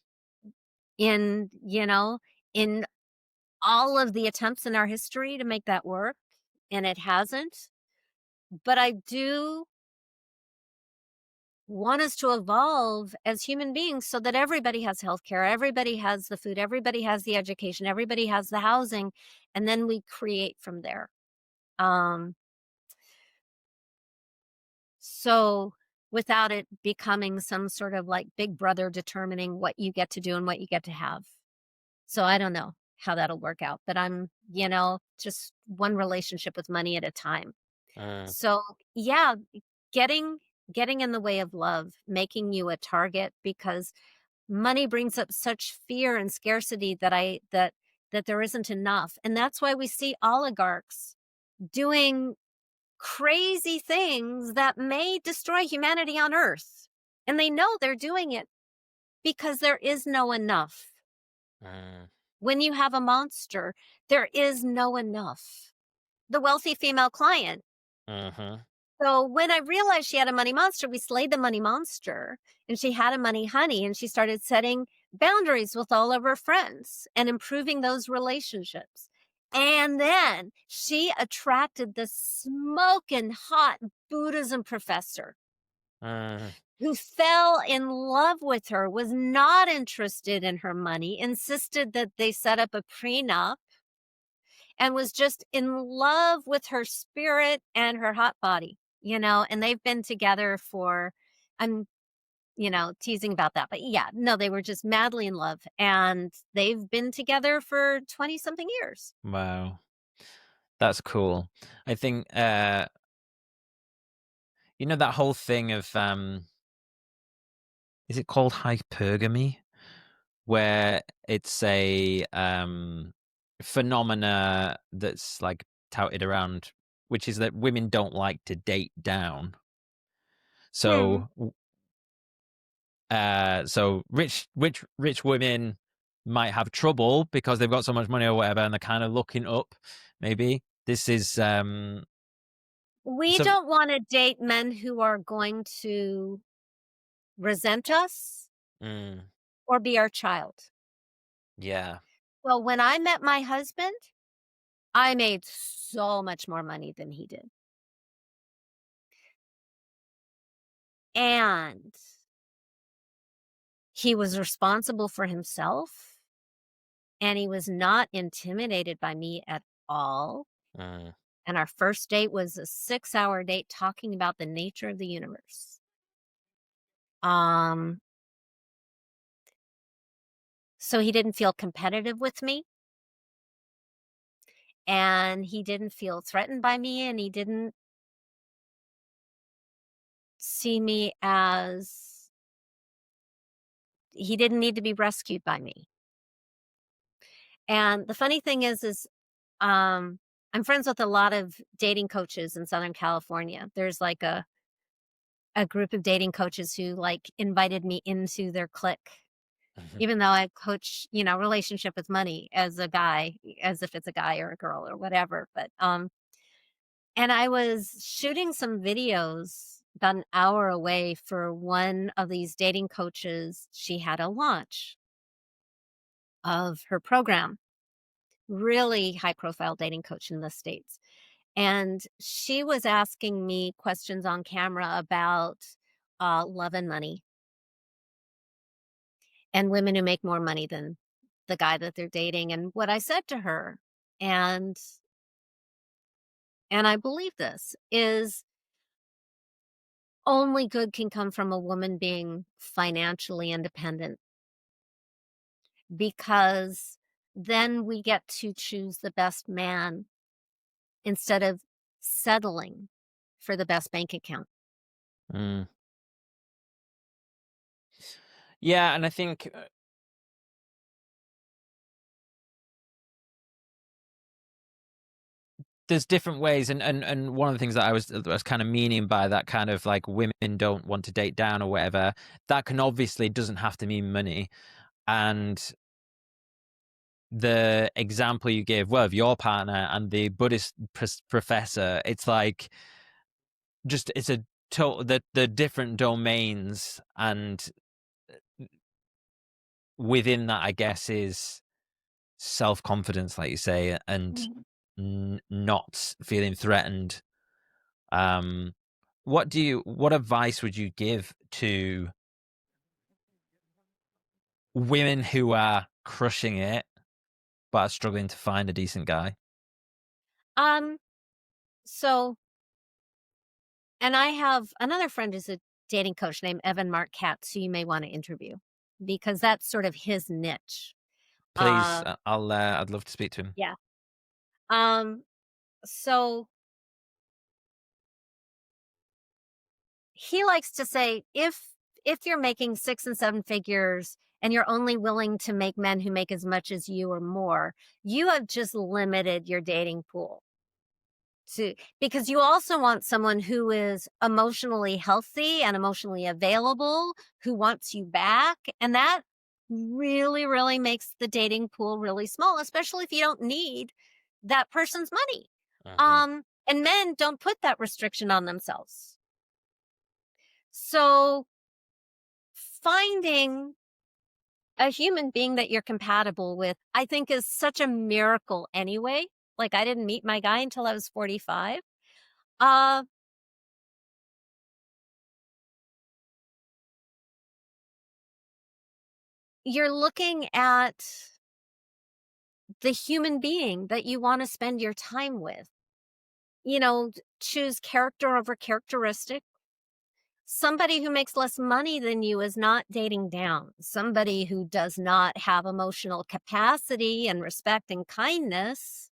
in, in all of the attempts in our history to make that work, and it hasn't. But I do want us to evolve as human beings so that everybody has healthcare, everybody has the food, everybody has the education, everybody has the housing, and then we create from there. Um, so without it becoming some sort of like big brother determining what you get to do and what you get to have. So I don't know how that'll work out, but I'm, just one relationship with money at a time. mm, So yeah, getting getting in the way of love, making you a target because money brings up such fear and scarcity that there isn't enough. And that's why we see oligarchs doing crazy things that may destroy humanity on earth. And they know they're doing it because there is no enough. mm, When you have a monster, there is no enough. The wealthy female client. mhm, So when I realized she had a money monster, we slayed the money monster and she had a money honey and she started setting boundaries with all of her friends and improving those relationships. And then she attracted the smoking hot Buddhism professor mm, who fell in love with her, was not interested in her money, insisted that they set up a prenup, and was just in love with her spirit and her hot body, and they've been together for, I'm, teasing about that. But yeah, no, they were just madly in love and they've been together for 20 something years. wow, that's cool. I think that whole thing of is it called hypergamy, where it's a phenomena that's like touted around which is that women don't like to date down. Hmm. So so rich women might have trouble because they've got so much money or whatever, and they're kind of looking up. Maybe this is We so. don't want to date men who are going to resent us Mm, or be our child. yeah. Well, when I met my husband, I made so much more money than he did. And he was responsible for himself, and he was not intimidated by me at all. Mm, And our first date was a 6-hour date talking about the nature of the universe. Um, so he didn't feel competitive with me, and he didn't feel threatened by me, and he didn't see me as he didn't need to be rescued by me. And the funny thing is I'm friends with a lot of dating coaches in Southern California. There's like a group of dating coaches who like invited me into their clique, even though I coach, relationship with money as a guy, as if it's a guy or a girl or whatever. But and I was shooting some videos about an hour away for one of these dating coaches. She had a launch of her program, really high profile dating coach in the States. And she was asking me questions on camera about love and money and women who make more money than the guy that they're dating. And what I said to her, and and I believe this, is only good can come from a woman being financially independent, because then we get to choose the best man instead of settling for the best bank account. mm. Yeah, and I think there's different ways, and one of the things that I was kind of meaning by that kind of like women don't want to date down or whatever, that can obviously doesn't have to mean money. And the example you gave, well, of your partner and the Buddhist professor, it's like just it's a total the different domains, and within that, I guess, is self-confidence, like you say, and Mhm. not feeling threatened. Um, what advice would you give to women who are crushing it but are struggling to find a decent guy? Um, so And I have another friend who's a dating coach named Evan Mark Katz, who you may want to interview, because that's sort of his niche. Please, Uh, I'd love to speak to him. yeah. Um, so he likes to say, if you're making 6 and 7 figures and you're only willing to make men who make as much as you or more, you have just limited your dating pool. Because you also want someone who is emotionally healthy and emotionally available, who wants you back, and that really, really makes the dating pool really small, especially if you don't need that person's money. Hmm. And men don't put that restriction on themselves. So finding a human being that you're compatible with, I think, is such a miracle anyway. Like, I didn't meet my guy until I was 45. Uh, you're looking at the human being that you want to spend your time with. Choose character over characteristic. Somebody who makes less money than you is not dating down. Somebody who does not have emotional capacity and respect and kindness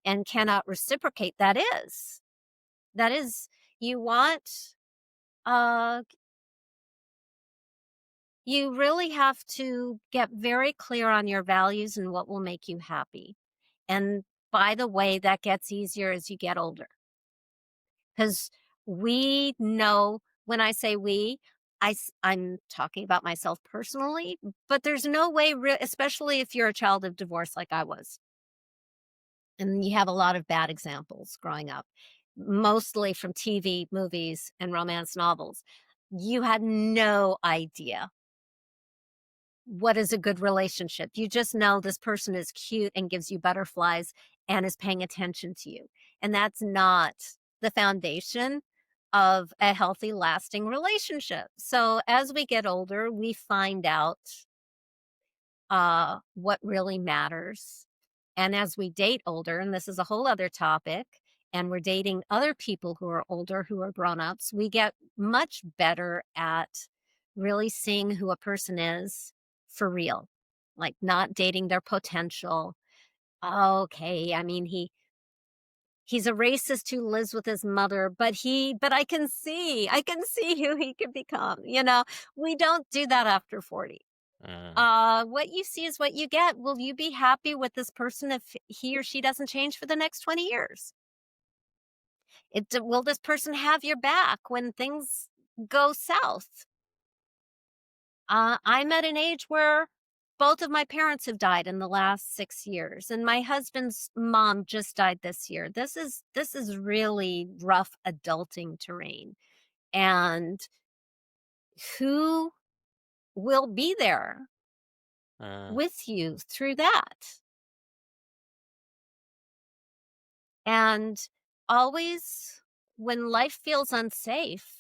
and cannot reciprocate, that is. That is, you want, uh, you really have to get very clear on your values and what will make you happy. And by the way, that gets easier as you get older. because we know, when I say we, I'm talking about myself personally, but there's no way, especially if you're a child of divorce like I was, and you have a lot of bad examples growing up, mostly from TV, movies, and romance novels. You had no idea what is a good relationship. You just know this person is cute and gives you butterflies and is paying attention to you. And that's not the foundation of a healthy, lasting relationship. So as we get older, we find out what really matters. And as we date older, and this is a whole other topic, and we're dating other people who are older, who are grown-ups, we get much better at really seeing who a person is for real, like not dating their potential. Okay, I mean, he's a racist who lives with his mother, but I can see who he could become. We don't do that after 40. Mm. What you see is what you get. Will you be happy with this person if he or she doesn't change for the next 20 years? Will this person have your back when things go south? I'm at an age where both of my parents have died in the last 6 years, and my husband's mom just died this year. This is really rough adulting terrain. And who will be there Mm. with you through that? And always, when life feels unsafe,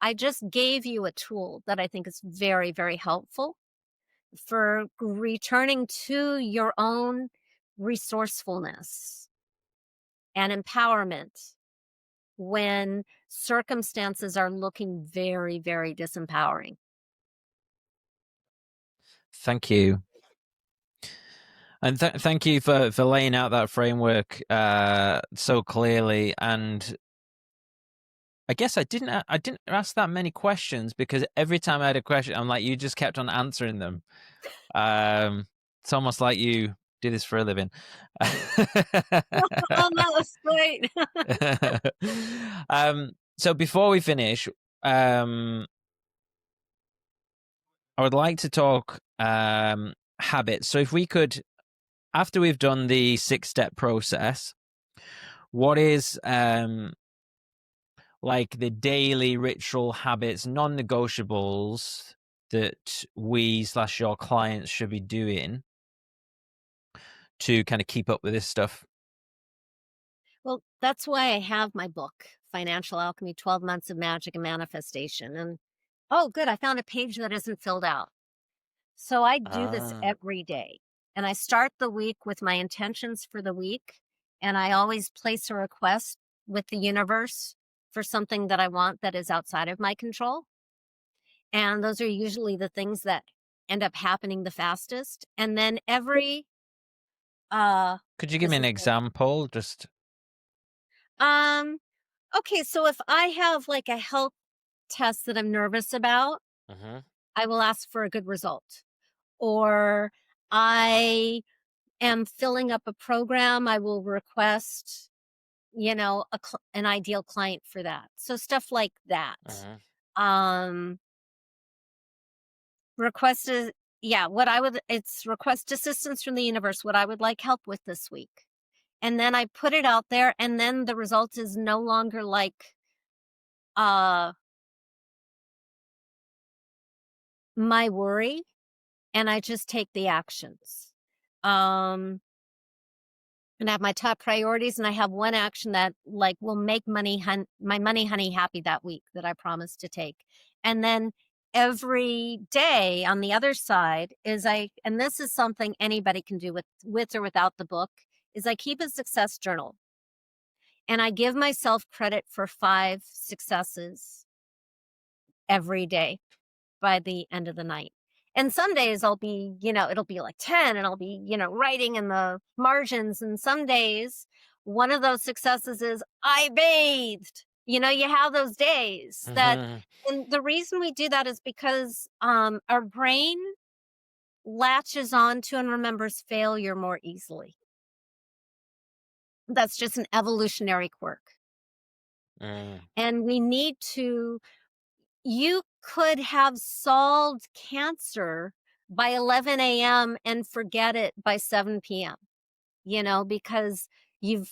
I just gave you a tool that I think is very, very helpful for returning to your own resourcefulness and empowerment when circumstances are looking very, very disempowering. Thank you. And thank you for laying out that framework so clearly. And I guess I didn't ask that many questions, because every time I had a question, I'm like, you just kept on answering them. It's almost like you do this for a living. Almost right. So before we finish, I would like to talk habits. So if we could, after we've done the 6-step process, what is like the daily ritual habits, non-negotiables, that we/your clients should be doing to kind of keep up with this stuff? Well, that's why I have my book, Financial Alchemy 12 Months of Magic and Manifestation. And oh, good, I found a page that isn't filled out. So I do this Ah. every day. And I start the week with my intentions for the week. And I always place a request with the universe for something that I want that is outside of my control. And those are usually the things that end up happening the fastest. And then Could you give me this an is good. example? Just Um, okay, so if I have like a health test that I'm nervous about, Mhm. I will ask for a good result. Or I am filling up a program, I will request, an ideal client for that. So stuff like that. Mhm. Um, request is, yeah, it's request assistance from the universe, what I would like help with this week. And then I put it out there, and then the result is no longer like, uh, my worry, and I just take the actions. Um, and I have my top priorities, and I have one action that like will make my money honey happy that week that I promised to take. And then every day on the other side is and this is something anybody can do with or without the book, is I keep a success journal, and I give myself credit for 5 successes every day by the end of the night. And some days I'll be, it'll be like 10, and I'll be, writing in the margins. And some days, one of those successes is I bathed. You have those days that, Mhm. and the reason we do that is because our brain latches on to and remembers failure more easily. That's just an evolutionary quirk. Mm, And we need to you could have solved cancer by 11 a.m. and forget it by 7 p.m., because you've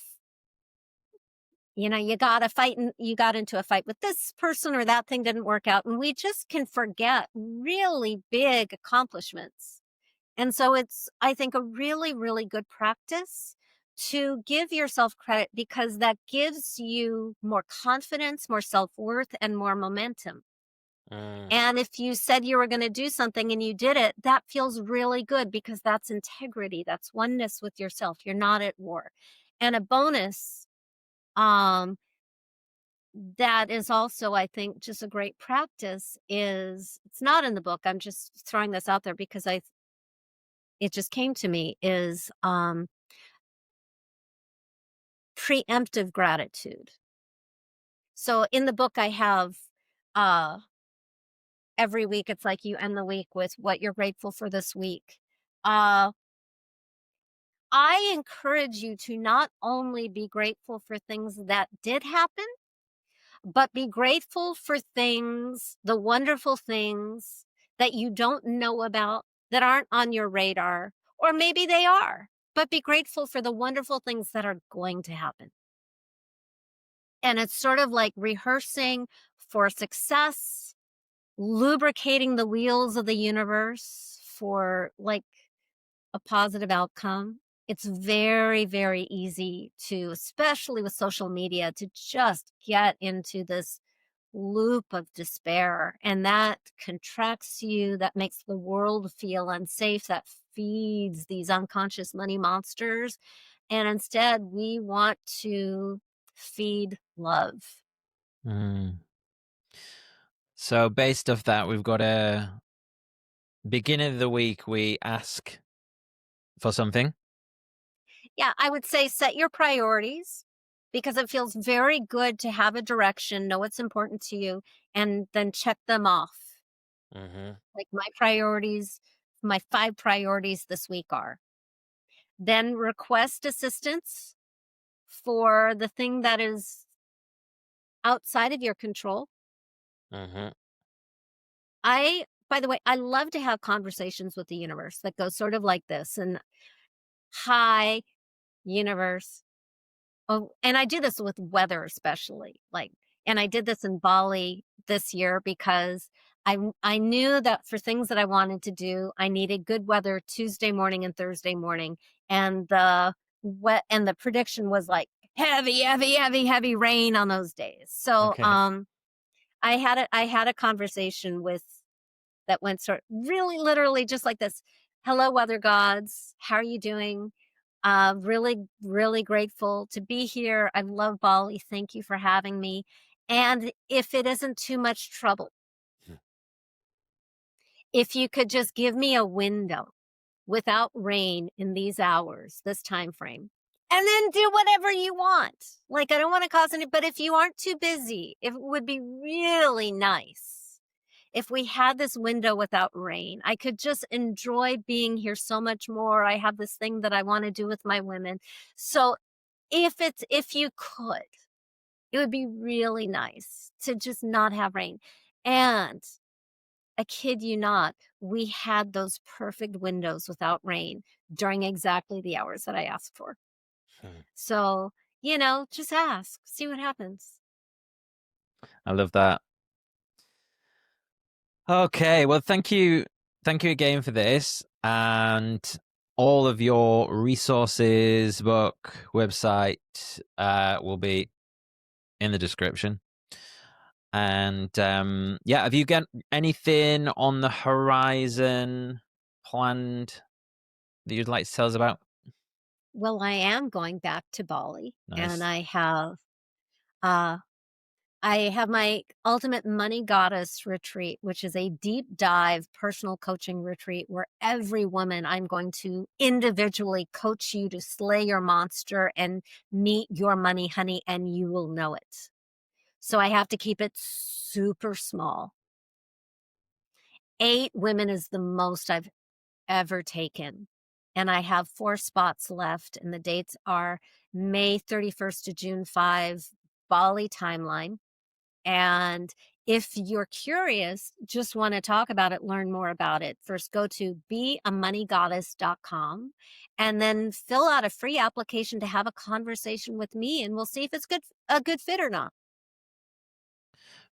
you got a fight and you got into a fight with this person or that thing didn't work out. And we just can forget really big accomplishments. And so it's, I think, a really, really good practice to give yourself credit because that gives you more confidence, more self worth, and more momentum. mm, And if you said you were going to do something and you did it, that feels really good because that's integrity. That's oneness with yourself. You're not at war. And a bonus, um, that is also, I think, just a great practice is it's not in the book. I'm just throwing this out there because it just came to me is preemptive gratitude. So in the book I have uh every week it's like you end the week with what you're grateful for this week. Uh I encourage you to not only be grateful for things that did happen, but be grateful for things, the wonderful things that you don't know about, that aren't on your radar, or maybe they are, but be grateful for the wonderful things that are going to happen. And it's sort of like rehearsing for success, lubricating the wheels of the universe for like a positive outcome. It's very, very easy to, especially with social media, to just get into this loop of despair. And that contracts you, that makes the world feel unsafe, that feeds these unconscious money monsters. And instead, we want to feed love. mm. So based off that, we've got a beginning of the week. We ask for something. Yeah, I would say set your priorities because it feels very good to have a direction, know what's important to you, and then check them off. Mm-hmm. Like my priorities, my 5 priorities this week are then request assistance for the thing that is outside of your control. Mm-hmm. By the way, I love to have conversations with the universe that go sort of like this. And hi, universe. Oh, and I do this with weather especially, and I did this in Bali this year because I knew that for things that I wanted to do, I needed good weather Tuesday morning and Thursday morning, and the prediction was like heavy, heavy, heavy, heavy rain on those days. So, Okay. I had a conversation with that went sort really literally just like this. Hello, weather gods. How are you doing? Really, really grateful to be here. I love Bali. Thank you for having me. And if it isn't too much trouble, if you could just give me a window without rain in these hours, this time frame, and then do whatever you want. Like, I don't want to cause any, but if you aren't too busy, it would be really nice if we had this window without rain. I could just enjoy being here so much more. I have this thing that I want to do with my women. So if you could, it would be really nice to just not have rain. And I kid you not, we had those perfect windows without rain during exactly the hours that I asked for. Hmm. So, just ask, see what happens. I love that. Okay, well, thank you again for this, and all of your resources, book, website, will be in the description. And yeah, have you got anything on the horizon planned that you'd like to tell us about? Well, I am going back to Bali and Nice. uh I have my Ultimate Money Goddess retreat, which is a deep dive personal coaching retreat where every woman I'm going to individually coach you to slay your monster and meet your money, honey, and you will know it. So I have to keep it super small. 8 women is the most I've ever taken. And I have 4 spots left, and the dates are May 31st to June 5, Bali timeline. And if you're curious, just want to talk about it, learn more about it, first go to beamoneygoddess.com and then fill out a free application to have a conversation with me, and we'll see if it's a good fit or not.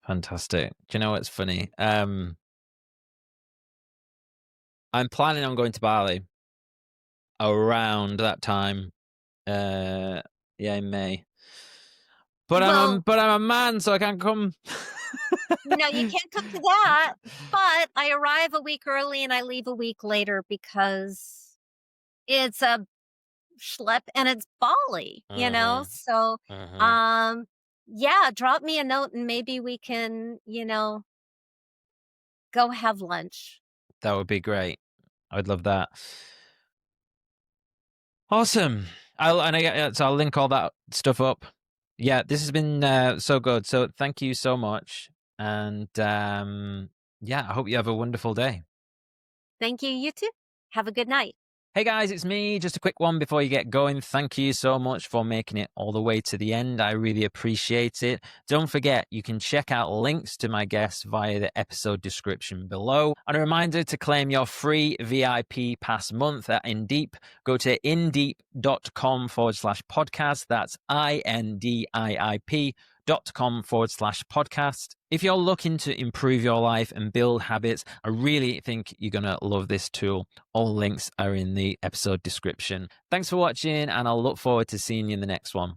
Fantastic. Do you know what's funny? I'm planning on going to Bali around that time. Yeah, in May. But Well, I'm a man, so I can't come. no, you can't come to that, but I arrive a week early and I leave a week later because it's a schlep and it's Bali, Mhm, So, mhm. um, yeah, drop me a note and maybe we can, go have lunch. That would be great. I would love that. Awesome. So I'll link all that stuff up. Yeah, this has been so good. So thank you so much, and yeah, I hope you have a wonderful day. Thank you, you too. Have a good night. Hey guys, it's me. Just a quick one before you get going. Thank you so much for making it all the way to the end. I really appreciate it. Don't forget, you can check out links to my guests via the episode description below. And a reminder to claim your free VIP pass month at InDeep. Go to indeep.com/podcast. That's INDIIP.com/podcast. If you're looking to improve your life and build habits, I really think you're going to love this tool. All links are in the episode description. Thanks for watching, and I'll look forward to seeing you in the next one.